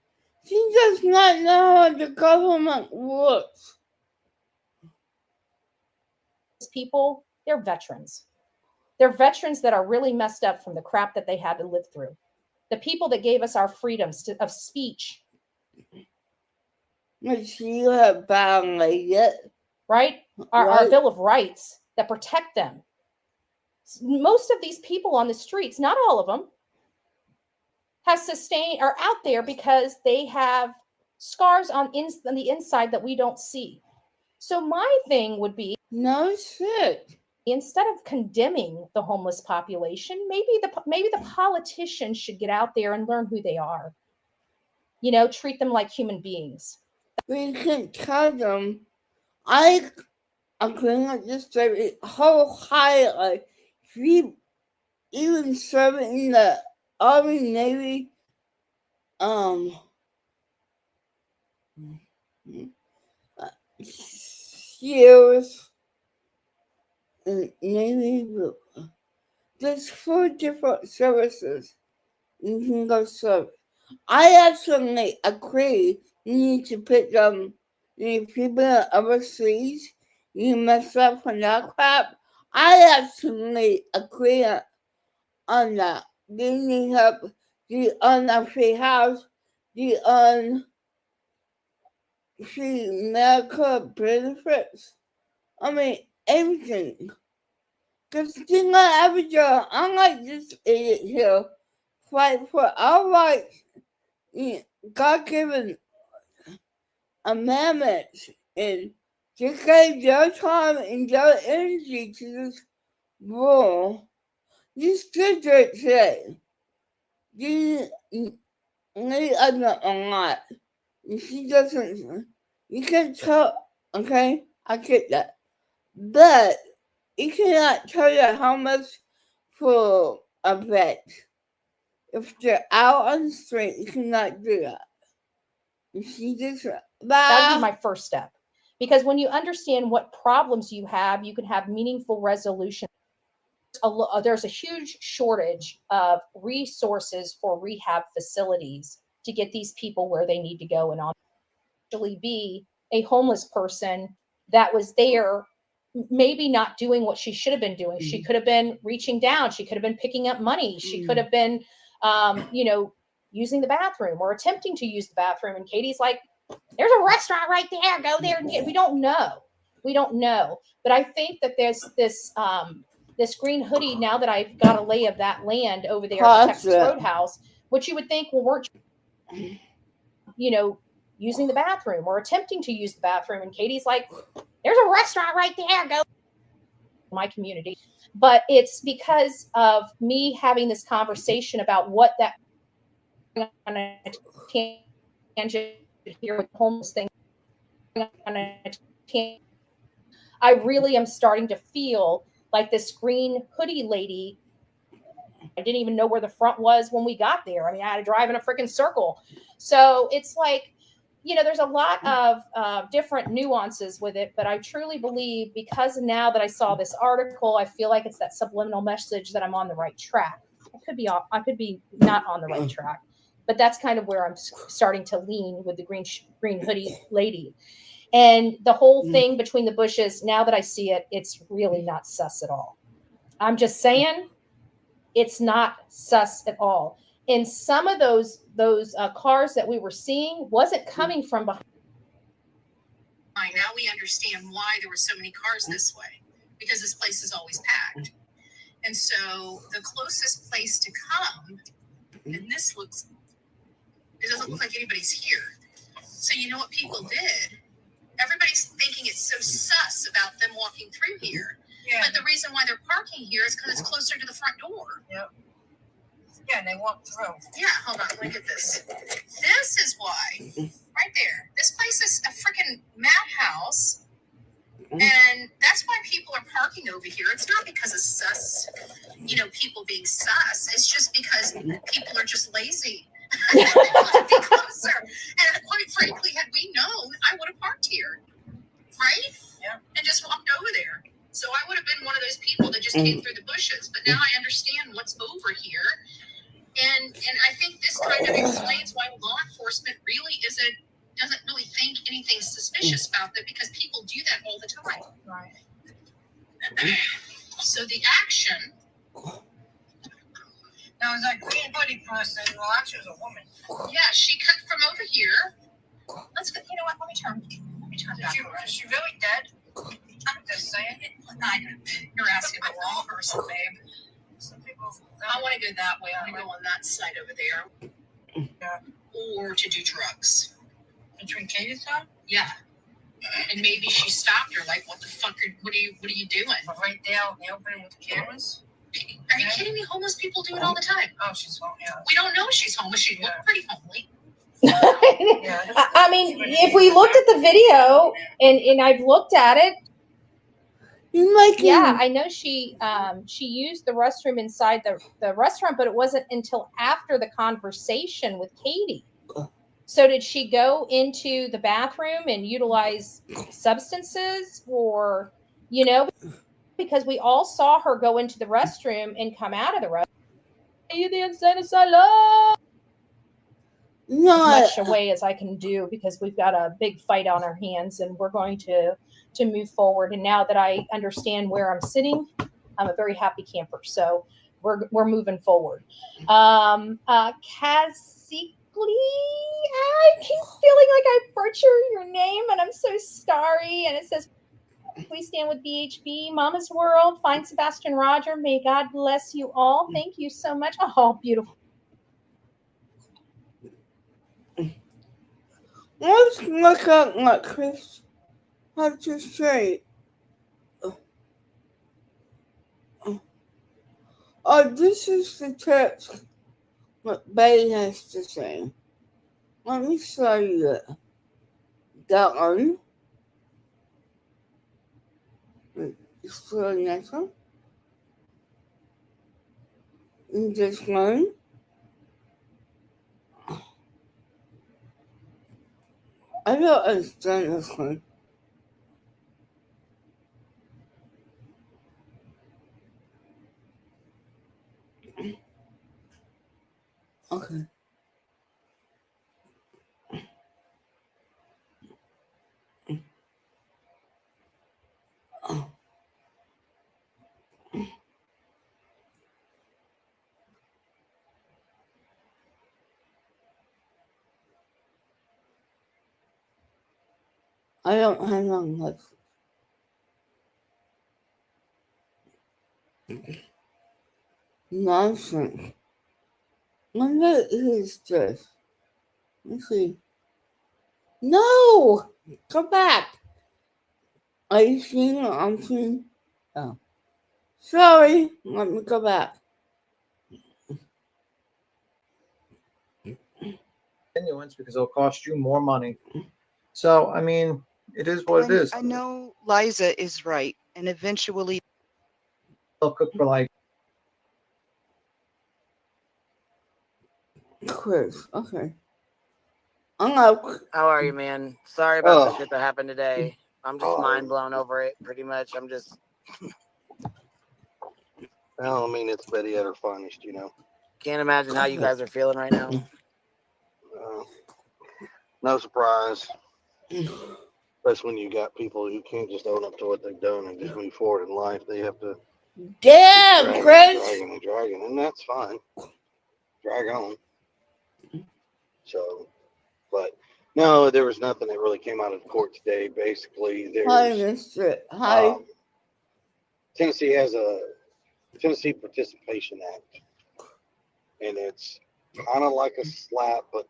She does not know how the government works. People, they're veterans. They're veterans that are really messed up from the crap that they had to live through. The people that gave us our freedoms of speech. But she have violated. Right? Our Bill of Rights that protect them. Most of these people on the streets, not all of them, are out there because they have scars on the inside that we don't see. So my thing would be, no shit. Instead of condemning the homeless population, maybe the politicians should get out there and learn who they are. Treat them like human beings. We can tell them. I agree with this story wholeheartedly. If you even serve in the Army, Navy, SEALs, and Navy, there's 4 different services you can go serve. I actually agree. You need to put them. If people overseas, you mess up for that crap. I actually agree on that. They need help. The free house, the free medical benefits. I mean, everything. Because they're not average. I'm like this idiot here fight for our rights, God-given amendments, and just gave their time and their energy to this rule. You stood there today. You need a lot. She doesn't. You can tell. Okay, I get that, but you cannot tell her how much for a vet. If they're out on the street, you cannot do that. She just That would be my first step. Because when you understand what problems you have, you can have meaningful resolution. There's a huge shortage of resources for rehab facilities to get these people where they need to go and actually be a homeless person that was there, maybe not doing what she should have been doing. She could have been reaching down. She could have been picking up money. She could have been, using the bathroom or attempting to use the bathroom. And Katie's like, there's a restaurant right there. Go there and get. We don't know. But I think that there's this green hoodie, now that I've got a lay of that land over there at the Texas Roadhouse, which you would think, well, weren't using the bathroom or attempting to use the bathroom. And Katie's like, there's a restaurant right there. Go. My community. But it's because of me having this conversation about what that on a tangent here with the homeless thing. I really am starting to feel like this green hoodie lady. I didn't even know where the front was when we got there. I mean, I had to drive in a freaking circle. So it's like, there's a lot of different nuances with it, but I truly believe, because now that I saw this article, I feel like it's that subliminal message that I'm on the right track. I could be not on the right track, but that's kind of where I'm starting to lean with the green hoodie lady. And the whole thing between the bushes, now that I see it, it's really not sus at all. I'm just saying, it's not sus at all. And some of those cars that we were seeing wasn't coming from behind. Now we understand why there were so many cars this way, because this place is always packed. And so the closest place to come, and it doesn't look like anybody's here. So you know what people did? Everybody's thinking it's so sus about them walking through here. Yeah. But the reason why they're parking here is because it's closer to the front door. Yep. Yeah, and they walk through. Yeah, hold on, look at this. This is why, right there. This place is a freaking madhouse, and that's why people are parking over here. It's not because of sus, people being sus. It's just because people are just lazy. They want to be closer. And quite frankly, had we known, I would have parked here, right? Yeah. And just walked over there. So I would have been one of those people that just came through the bushes. But now I understand what's over here. And I think this kind of explains why law enforcement really doesn't really think anything suspicious about that, because people do that all the time. Right. So the action. Now, is that green hoodie person? Well, actually, it was a woman. Yeah, she cut from over here. Let's go. You know what? Let me turn back. Is she really dead? I'm just saying. You're asking the wrong person, babe. Some people. I want to go that way. I want to go on that side over there. Yeah. Or to do drugs. Between Katie's time? Yeah. And maybe she stopped her. Like, what the fuck? What are you doing? Right there in the opening with the cameras. Are you kidding me? Homeless people do it all the time. Oh, she's home. Yeah. We don't know she's homeless. She looked pretty homely. I mean, if we looked at the video, and I've looked at it. Yeah, I know she used the restroom inside the restaurant, but it wasn't until after the conversation with Katie. So did she go into the bathroom and utilize substances, or, because we all saw her go into the restroom and come out of the restroom. As much away as I can do, because we've got a big fight on our hands, and we're going to move forward. And now that I understand where I'm sitting, I'm a very happy camper. So we're moving forward. Cassie, I keep feeling like I butcher your name, and I'm so sorry. And it says, "We stand with BHB, Mama's World. Find Sebastian Roger. May God bless you all." Thank you so much. Oh, beautiful. Let's look at what Chris had to say. Oh, this is the text what Betty has to say. Let me show you it. That one. Just show the next one. And this one. I don't understand this one. Okay. I don't have long left. Nonsense. What is this? Let's see. No! Come back! Are you seeing what I'm seeing? Oh. Sorry. Let me go back. Continuance because it'll cost you more money. So, I mean, it is what it is. I know Liza is right, and eventually They'll cook for like Chris, okay. I'm up. How are you, man? Sorry about the Oh. shit that happened today. I'm just mind blown over it, pretty much. I'm just Well, I mean, it's Betty at her finest, you know. can't imagine how you guys are feeling right now. No surprise. Especially when you got people who can't just own up to what they've done and just move forward in life. They have to Damn, Chris! dragging, and that's fine. Drag on. So, but no, there was nothing that really came out of court today. Basically, Hi, there's Mr. Hi. Tennessee has a Tennessee Participation Act, and it's kind of like a SLAPP, but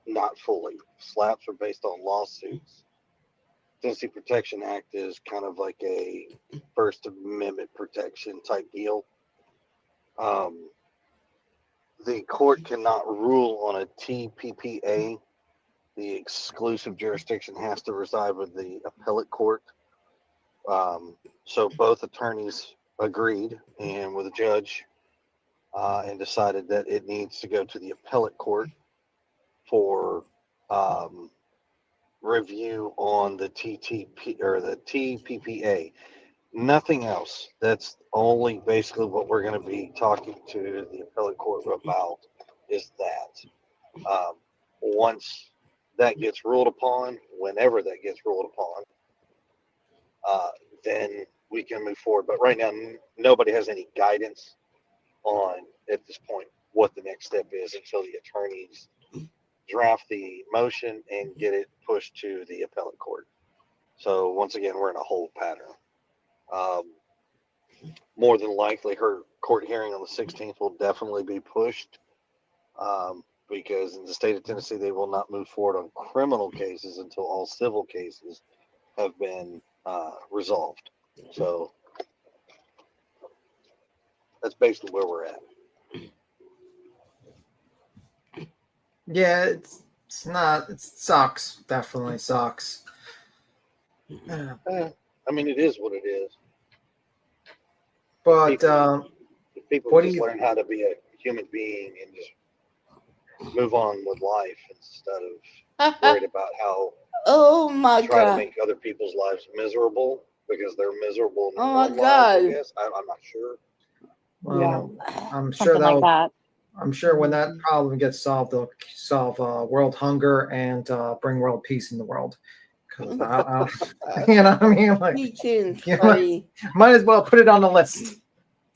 not fully. SLAPPs are based on lawsuits. Tennessee Protection Act is kind of like a First Amendment protection type deal. The court cannot rule on a TPPA. The exclusive jurisdiction has to reside with the appellate court. So both attorneys agreed and with the judge and decided that it needs to go to the appellate court for review on the TTP or the TPPA. Nothing else. That's only basically what we're going to be talking to the appellate court about is that. Once that gets ruled upon, whenever that gets ruled upon, then we can move forward. But right now, nobody has any guidance on, at this point, what the next step is until the attorneys draft the motion and get it pushed to the appellate court. So once again, we're in a hold pattern. More than likely, her court hearing on the 16th will definitely be pushed because in the state of Tennessee, they will not move forward on criminal cases until all civil cases have been resolved. So that's basically where we're at. yeah, it's not. It sucks. Definitely sucks. I mean, it is what it is. But if people what just do you- learn how to be a human being and just move on with life instead of worried about how Oh my try to god. make other people's lives miserable because they're miserable in their Oh my own lives, I God. guess. I'm not sure. well, I'm sure Something like that'll. that. I'm sure when that problem gets solved, they'll solve world hunger and bring world peace in the world. 'Cause, you know what I mean? Like, Teaching, you buddy. might as well put it on the list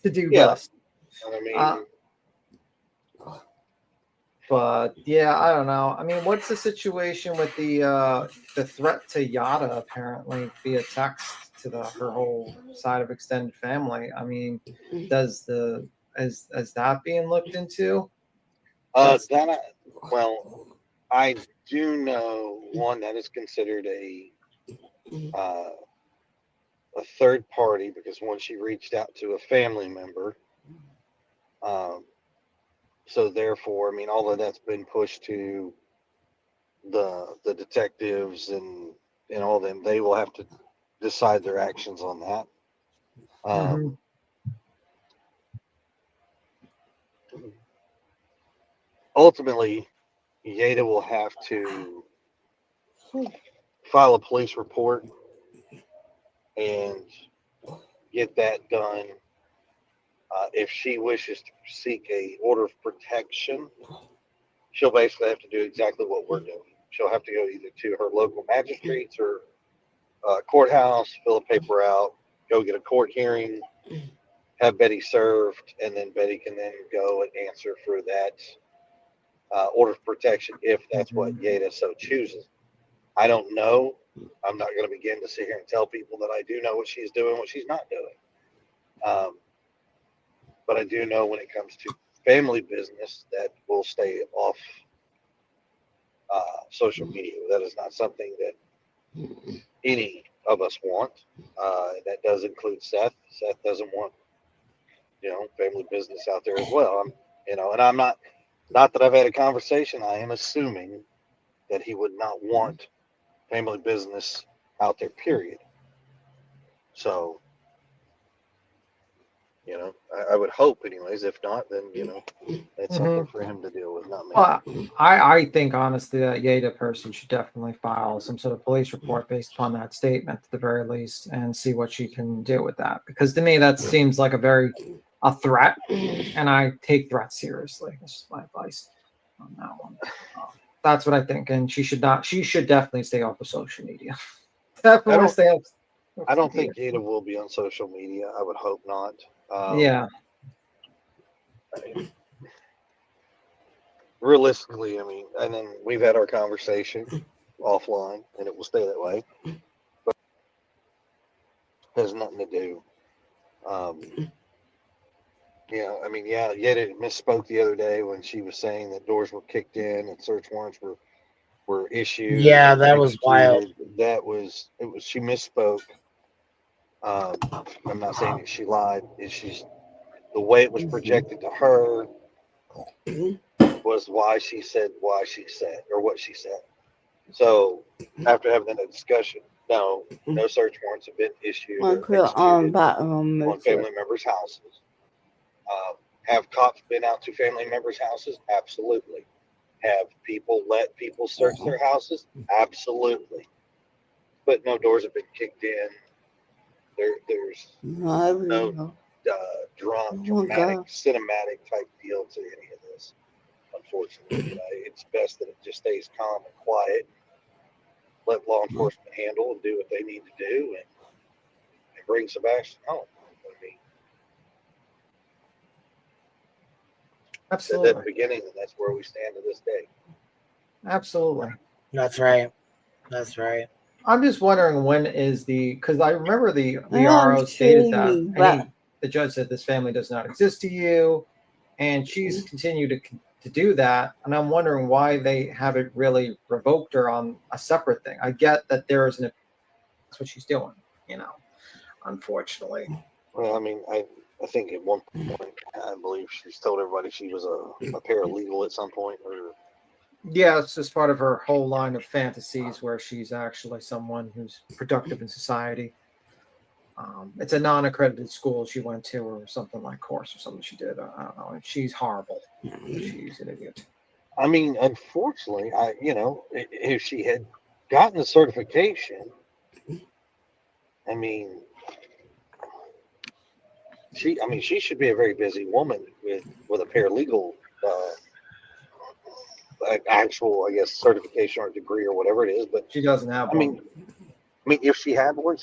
to do Yeah. list. I mean, But yeah, I don't know. I mean, what's the situation with the threat to Yada apparently via text to her whole side of extended family? I mean, is that being looked into? well, I do know one that is considered a third party because when she reached out to a family member, so therefore, I mean, all of that's been pushed to the detectives and all them. They will have to decide their actions on that. Ultimately, Yeda will have to file a police report and get that done. If she wishes to seek a order of protection, she'll basically have to do exactly what we're doing. She'll have to go either to her local magistrates or courthouse, fill the paper out, go get a court hearing, have Betty served, and then Betty can then go and answer for that order of protection if that's what Yeda so chooses. I don't know. I'm not going to begin to sit here and tell people that I do know what she's doing, what she's not doing. But I do know when it comes to family business that will stay off social media. That is not something that any of us want. That does include Seth. Seth doesn't want, family business out there as well. And I'm not that I've had a conversation. I am assuming that he would not want family business out there, period. So, I would hope anyways. If not, then, it's something for him to deal with, not me. Well, I think honestly that Yeda person should definitely file some sort of police report based upon that statement at the very least and see what she can do with that. Because to me, that seems like a threat, and I take threats seriously. That's just my advice on that one. That's what I think, and she should definitely stay off of social media. Definitely stay off. I don't think Yeda will be on social media. I would hope not. Yeah. Realistically, I mean, and then we've had our conversation offline, and it will stay that way. But it has nothing to do. I mean, Yeda misspoke the other day when she was saying that doors were kicked in and search warrants were issued. Yeah, that was wild. She misspoke. I'm not saying that she lied. She's the way it was projected to her was why she said what she said. So after having that discussion, no search warrants have been issued or executed on family members' houses. Have cops been out to family members' houses? Absolutely. Have people let people search their houses? Absolutely. But no doors have been kicked in. There's no dramatic, cinematic type deal to any of this, unfortunately. It's best that it just stays calm and quiet. Let law enforcement handle and do what they need to do and bring Sebastian home. I mean, absolutely. At the beginning, and that's where we stand to this day. Absolutely. That's right. I'm just wondering because I remember the RO stated that the judge said this family does not exist to you, and she's continued to do that, and I'm wondering why they haven't really revoked her on a separate thing. I get that that's what she's doing, unfortunately. Well, I mean, I think at one point, I believe she's told everybody she was a paralegal at some point, or yeah, it's just part of her whole line of fantasies where she's actually someone who's productive in society. It's a non-accredited school she went to, or something like course or something she did. I don't know. And she's horrible. She's an idiot. I mean, unfortunately, if she had gotten the certification, I mean, she should be a very busy woman with a paralegal actual, I guess, certification or degree or whatever it is. But she doesn't have one. I mean, if she had one,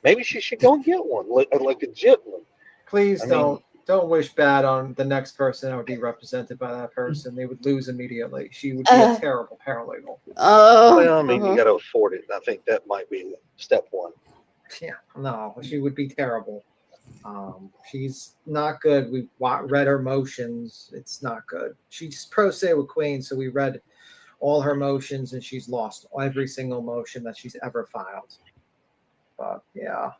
maybe she should go and get one, like a legit one. Please don't wish bad on the next person that would be represented by that person. They would lose immediately. She would be a terrible paralegal. Well, I mean, you got to afford it. I think that might be step one. Yeah, no, she would be terrible. She's not good. We read her motions. It's not good. She's pro se with Queen, so we read all her motions, and she's lost every single motion that she's ever filed. But yeah.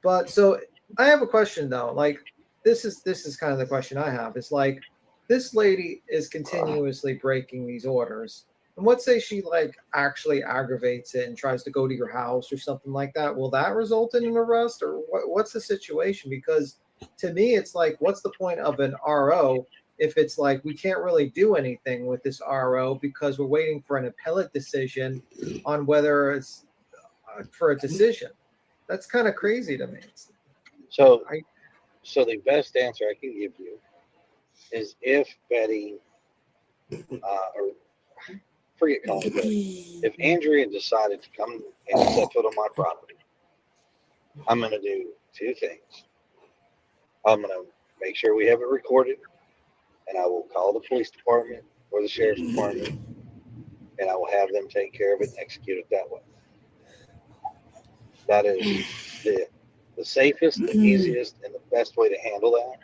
But so I have a question though. Like this is kind of the question I have. It's like this lady is continuously breaking these orders. And let's say she like actually aggravates it and tries to go to your house or something like that. Will that result in an arrest, or what's the situation? Because to me, it's like, what's the point of an RO if it's like we can't really do anything with this RO because we're waiting for an appellate decision on whether it's for a decision? That's kind of crazy to me. So the best answer I can give you is if Betty, or forget calling Betty, if Andrea decided to come and set foot on my property, I'm going to do two things. I'm going to make sure we have it recorded, and I will call the police department or the sheriff's department, and I will have them take care of it and execute it that way. That is the safest, the easiest, and the best way to handle that.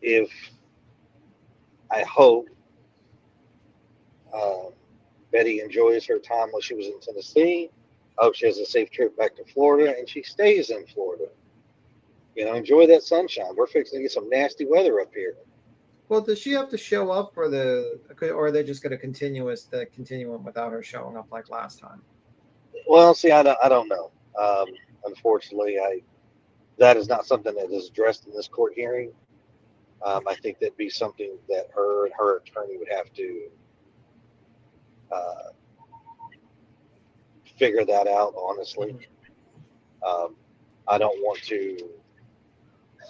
If I hope Betty enjoys her time while she was in Tennessee. I hope she has a safe trip back to Florida, and she stays in Florida. You know, enjoy that sunshine. We're fixing to get some nasty weather up here. Well, does she have to show up, or are they just going to continue the continuum without her showing up like last time? Well, see, I don't know. Unfortunately, that is not something that is addressed in this court hearing. I think that'd be something that her and her attorney would have to figure that out, honestly. I don't want to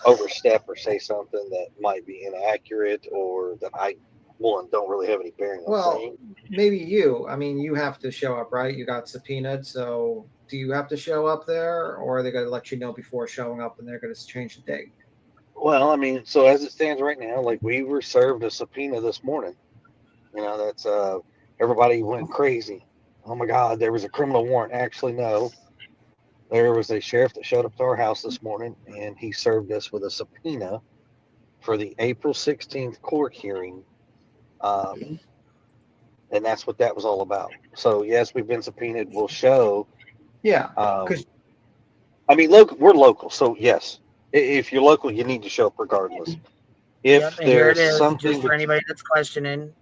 overstep or say something that might be inaccurate or that I, don't really have any bearing on saying. Maybe you have to show up, right? You got subpoenaed, so do you have to show up there, or are they going to let you know before showing up and they're going to change the date? Well, so as it stands right now, like we were served a subpoena this morning. You know, that's everybody went crazy. Oh my God, there was a criminal warrant. Actually, no. There was a sheriff that showed up to our house this morning, and he served us with a subpoena for the April 16th court hearing. And that's what that was all about. So, yes, we've been subpoenaed. We'll show. Yeah. We're local. So, yes, if you're local, you need to show up regardless. If here it there's is, something just for anybody that's questioning.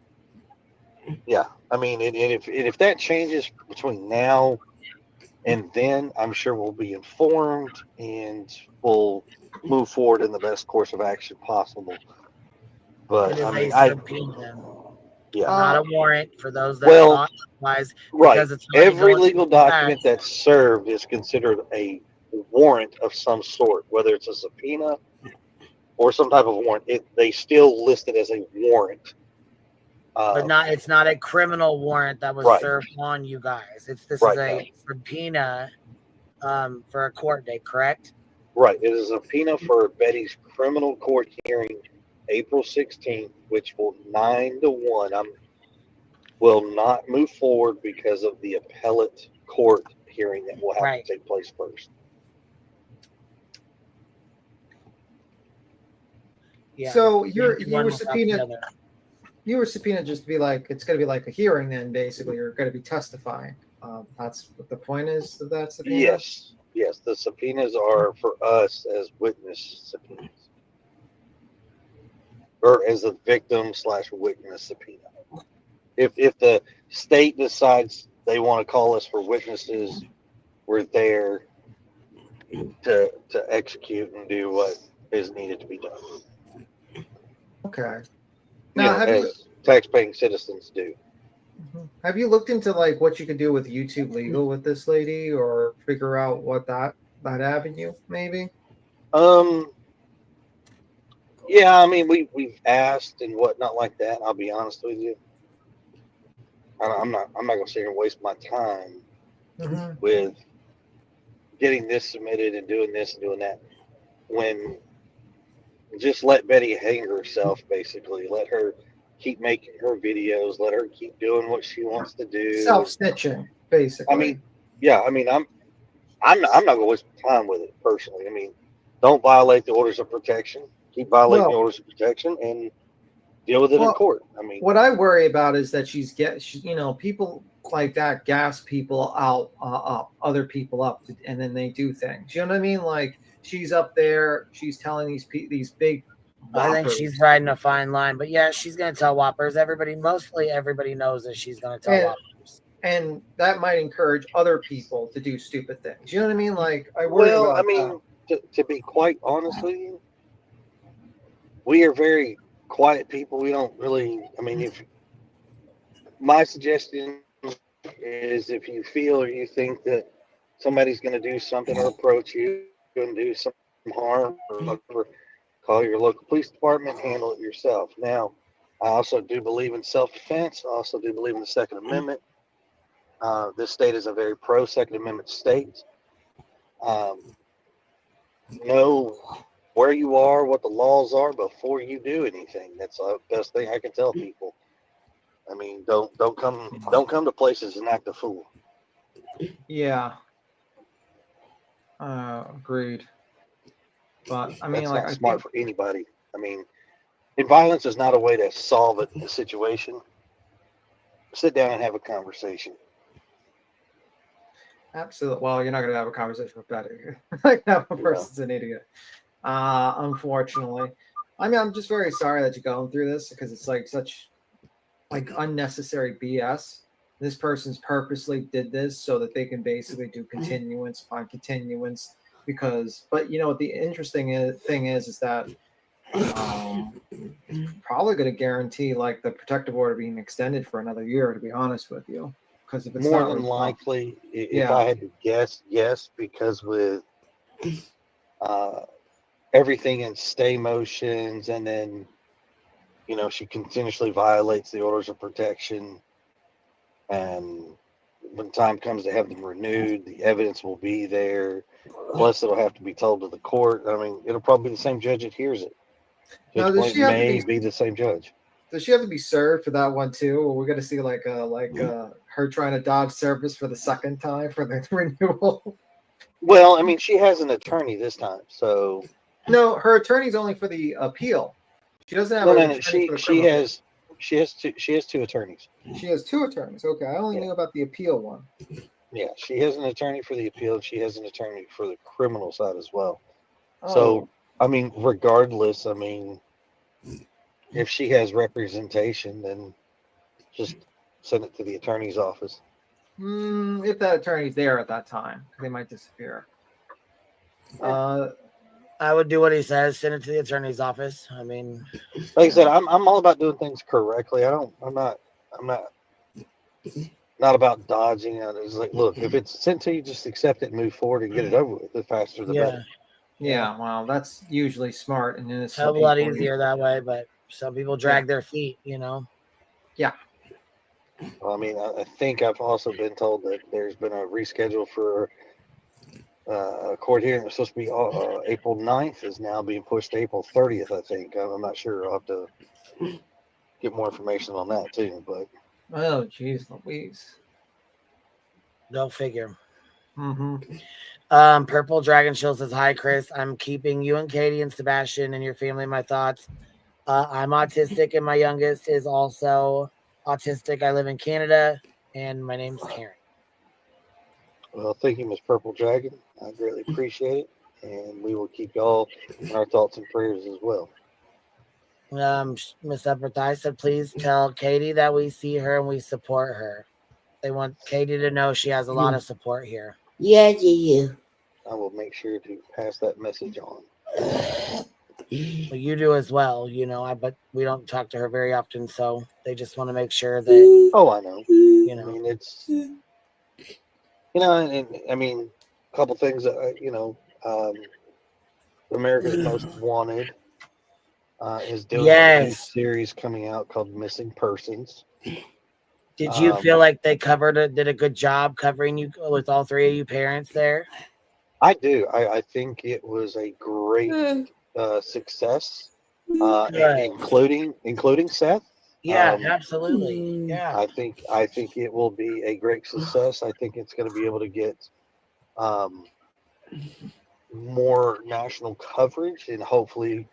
Yeah. And if that changes between now and then, I'm sure we'll be informed and we'll move forward in the best course of action possible. But it is a subpoena, not a warrant for those that thought otherwise. Right. Every legal document that's served is considered a warrant of some sort, whether it's a subpoena or some type of warrant. They still list it as a warrant. But it's not a criminal warrant that was served on you guys. This is a subpoena for a court date, correct? Right. It is a subpoena for Betty's criminal court hearing April 16th, which will 9-1. Will not move forward because of the appellate court hearing that will have to take place first. Yeah. So you were subpoenaed. You were subpoenaed just to be like, it's going to be like a hearing then, basically. You're going to be testifying. That's what the point is of that subpoena? Yes. The subpoenas are for us as witness subpoenas. Or as a victim/witness subpoena. If the state decides they want to call us for witnesses, we're there to execute and do what is needed to be done. Okay. Now, as tax-paying citizens do. Have you looked into like what you could do with YouTube Legal with this lady, or figure out what that avenue maybe? Yeah, we've asked and whatnot like that. I'll be honest with you. I'm not gonna sit here and waste my time with getting this submitted and doing this and doing that. When just let Betty hang herself, basically. Let her keep making her videos. Let her keep doing what she wants to do. Self-snitching, basically. I'm not going to waste time with it personally. I mean, don't violate the orders of protection. Keep violating the orders of protection and deal with it in court. I mean, what I worry about is that people like that gas people out, up other people up, and then they do things. You know what I mean? Like she's up there, she's telling these big. Whoppers. I think she's riding a fine line, but yeah, she's going to tell whoppers. Mostly everybody knows that she's going to tell whoppers. And that might encourage other people to do stupid things. You know what I mean? Like I worry about to be quite honest with you, we are very quiet people. We don't really. I mean, if my suggestion is, if you feel or you think that somebody's going to do something or approach you and do some harm or whatever, call your local police department, handle it yourself. Now, I also do believe in self-defense. I also do believe in the Second Amendment. This state is a very pro-Second Amendment state. Know where you are, what the laws are before you do anything. That's the best thing I can tell people. I mean, don't come to places and act a fool. Yeah. Agreed. But I mean, that's like, not smart for anybody. I mean, and violence is not a way to solve a situation. Sit down and have a conversation. Absolutely. Well, you're not going to have a conversation with Betty. Like that person's an idiot. Unfortunately. I mean, I'm just very sorry that you're going through this because it's like such like unnecessary BS. This person's purposely did this so that they can basically do continuance upon continuance. But you know, the interesting thing is that probably going to guarantee like the protective order being extended for another year. To be honest with you. Because if it's more than likely, if I had to guess, yes, because with everything in stay motions, and then she continuously violates the orders of protection, and when time comes to have them renewed, the evidence will be there. Plus, it'll have to be told to the court. I mean, it'll probably be the same judge that hears it. Now, does she have to be the same judge? Does she have to be served for that one too? Or we're gonna see her trying to dodge service for the second time for the renewal? Well, I mean, she has an attorney this time, so no, her attorney's only for the appeal. She doesn't have an attorney for the criminal case. She has two attorneys. She has two attorneys. Okay, I only knew about the appeal one. Yeah, she has an attorney for the appeal. She has an attorney for the criminal side as well. Oh. So, I mean, regardless, I mean, if she has representation, then just send it to the attorney's office. If that attorney's there at that time, they might disappear. I would do what he says. Send it to the attorney's office. I mean, like I said, I'm all about doing things correctly. I'm not about dodging it. It's like, look, if it's sent to you, just accept it and move forward and get it over with. The faster, the better. Yeah, well, that's usually smart and innocent. Hell of a lot easier that way, but some people drag their feet, Yeah. Well, I mean, I think I've also been told that there's been a reschedule for a court hearing. It was supposed to be April 9th, is now being pushed to April 30th, I think. I'm not sure. I'll have to get more information on that, too. But oh, geez, Louise. Go figure. Mm-hmm. Purple Dragon Shield says, hi, Chris. I'm keeping you and Katie and Sebastian and your family in my thoughts. I'm autistic, and my youngest is also autistic. I live in Canada, and my name's Karen. Well, thank you, Miss Purple Dragon. I greatly appreciate it, and we will keep y'all in our thoughts and prayers as well. Miss Upper Thigh said, please tell Katie that we see her and we support her. They want Katie to know she has a lot of support here. Yeah, you. I will make sure to pass that message on. Well, you do as well, but we don't talk to her very often, so they just want to make sure that. Oh, I know. I mean, it's, and I mean, a couple things that, America's Most Wanted is doing a new series coming out called Missing Persons. Did you feel like they did a good job covering you with all three of you parents there? I do. I think it was a great success, including Seth. Yeah, absolutely. Yeah, I think it will be a great success. I think it's going to be able to get more national coverage, and hopefully,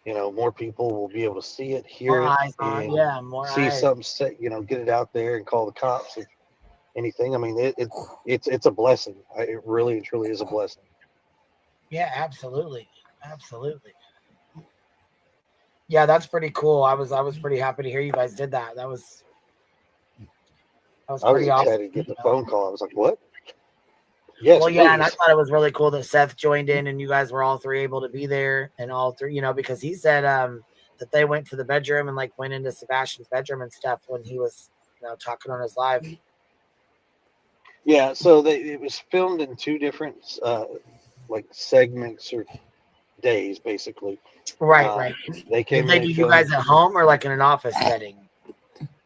more people will be able to see it, hear More it, eyes on, and yeah, more see eyes. something set, get it out there and call the cops if anything. I mean, it's a blessing. It really and truly is a blessing. Yeah, absolutely. Absolutely. Yeah, that's pretty cool. I was pretty happy to hear you guys did that. That was I was pretty awesome. excited to get the phone call. I was like, what? Yes, well, yeah, and I please. thought it was really cool that Seth joined in and you guys were all three able to be there, and all three, because he said that they went to the bedroom and like went into Sebastian's bedroom and stuff when he was talking on his live. Yeah, so it was filmed in two different like segments or days, basically. Right. They came. Did they do you guys at home or like in an office setting?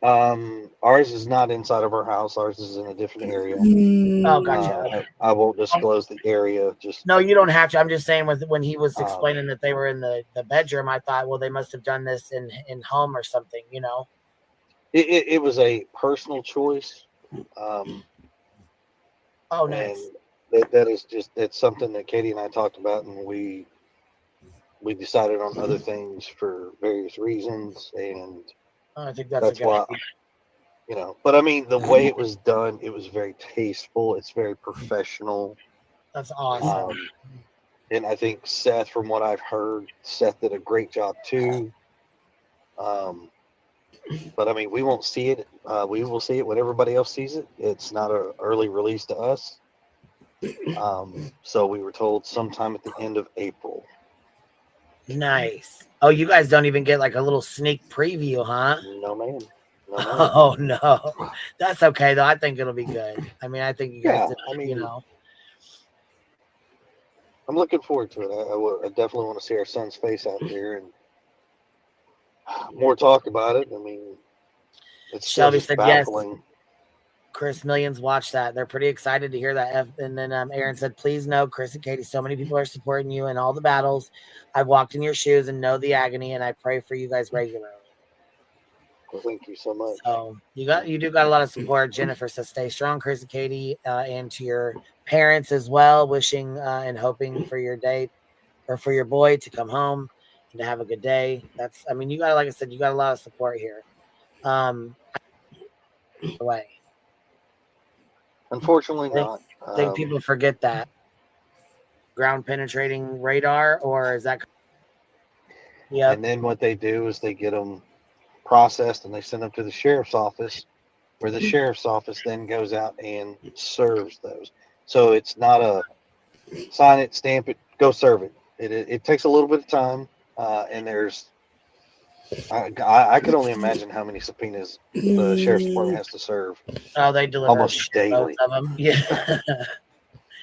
Ours is not inside of our house. Ours is in a different area. Oh, gotcha. I won't disclose the area. Just no, you don't have to. I'm just saying, when he was explaining that they were in the bedroom, I thought, well, they must have done this in home or something, It was a personal choice. Oh, nice. And that is just, it's something that Katie and I talked about, and we decided on other things for various reasons, and I think that's why, but I mean, the way it was done, it was very tasteful. It's very professional. That's awesome. And I think Seth, from what I've heard, Seth did a great job too. But I mean, we won't see it. We will see it when everybody else sees it. It's not an early release to us. So we were told sometime at the end of April. Nice. Oh, you guys don't even get like a little sneak preview, huh? No, man. Oh, no. That's okay, though. I think it'll be good. I mean, I think you guys did, I'm looking forward to it. I definitely want to see our son's face out there and more talk about it. I mean, it's Shelby just said baffling. yes. Chris, millions watch that. They're pretty excited to hear that. And then Aaron said, please know, Chris and Katie, so many people are supporting you in all the battles. I've walked in your shoes and know the agony, and I pray for you guys regularly. Well, thank you so much. So you do got a lot of support. Jennifer says, stay strong, Chris and Katie, and to your parents as well, wishing and hoping for your date or for your boy to come home and to have a good day. You got, like I said, you got a lot of support here. Way. Unfortunately, not. I think people forget that. Ground penetrating radar, or is that? Yeah. And then what they do is they get them processed and they send them to the sheriff's office, where the sheriff's office then goes out and serves those. So it's not a sign it, stamp it, go serve it. It takes a little bit of time, and there's I could only imagine how many subpoenas the sheriff's department has to serve. Oh, they deliver almost daily. Of them. Yeah.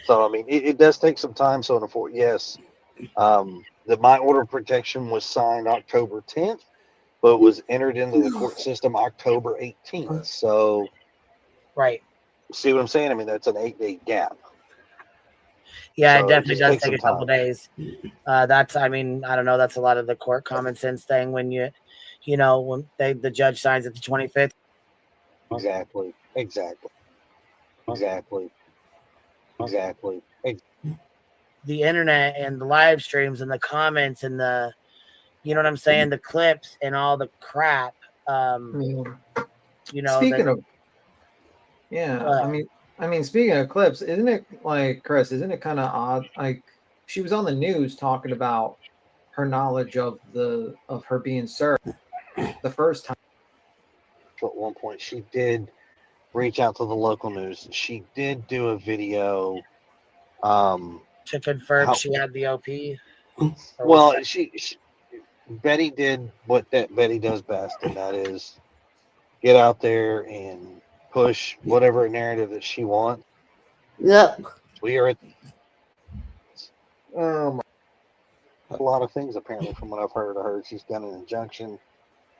So I mean, it does take some time. So yes, the my order of protection was signed October 10th, but was entered into the court system October 18th. So, right. See what I'm saying? I mean, that's an 8-day gap. Yeah, so it definitely does take a couple days. That's, I don't know. That's a lot of the court common sense thing when when the judge signs at the 25th. Exactly. The internet and the live streams and the comments and the, you know what I'm saying, the clips and all the crap. Speaking of, speaking of clips, isn't it like, Chris? Isn't it kind of odd? Like, she was on the news talking about her knowledge of her being served the first time. At one point, she did reach out to the local news. She did do a video to confirm she had the OP. Well, Betty did what Betty does best, and that is get out there and push whatever narrative that she wants. Yep. We are at a lot of things, apparently, from what I've heard. I heard she's got an injunction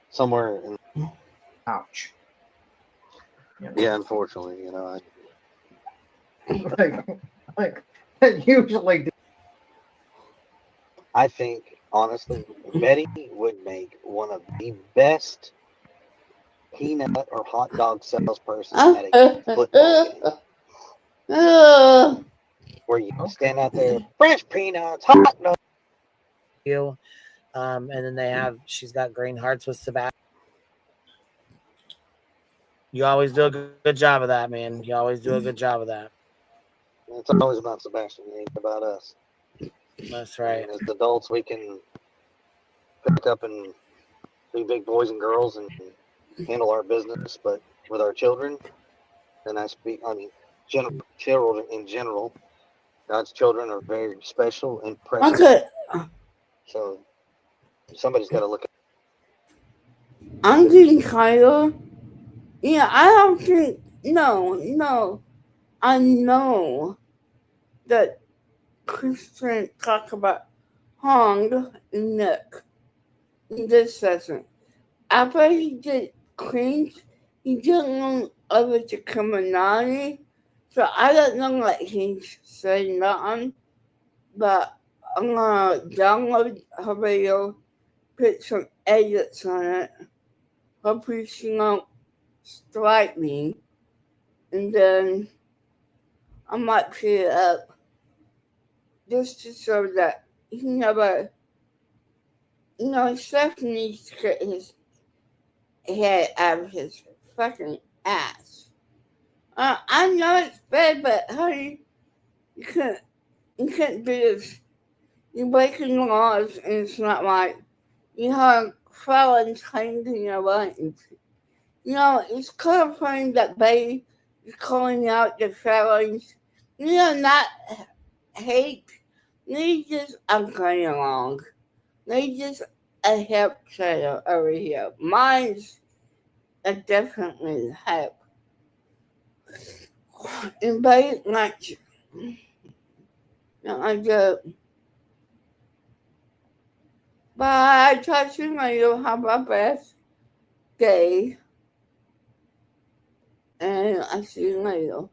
somewhere in. Ouch. Yeah, unfortunately, like usually. I think, honestly, Betty would make one of the best peanut or hot dog salesperson at a football game. where you Okay. stand out there, fresh peanuts, hot dogs. You. And then she's got green hearts with Sebastian. You always do a good job of that, man. You always do a good job of that. It's always about Sebastian, it ain't about us. That's right. And as adults, we can pick up and be big boys and girls and handle our business, but with our children, and children in general, God's children are very special and precious. Okay, So somebody's got to look at. I'm getting tired. Yeah, I don't think. No. I know that Christian talk about Hong and Nick in this session. After he did cringe, he didn't know over the community. So I don't know what he's saying nothing, but I'm gonna download her video, put some edits on it. Hopefully she won't strike me, and then I might put it up just to show that he never, Seth needs to get his head out of his fucking ass. I know it's bad, but honey, you can't do this. You're breaking laws, and it's not right. You have felons hanging your lanes. It's kind of funny that Betty is calling out the felons. Not hate. They just are going along. They just a help trail over here. Mine's a definitely help. And Betty likes I do. But I talk to my little have a best day. And I see you later.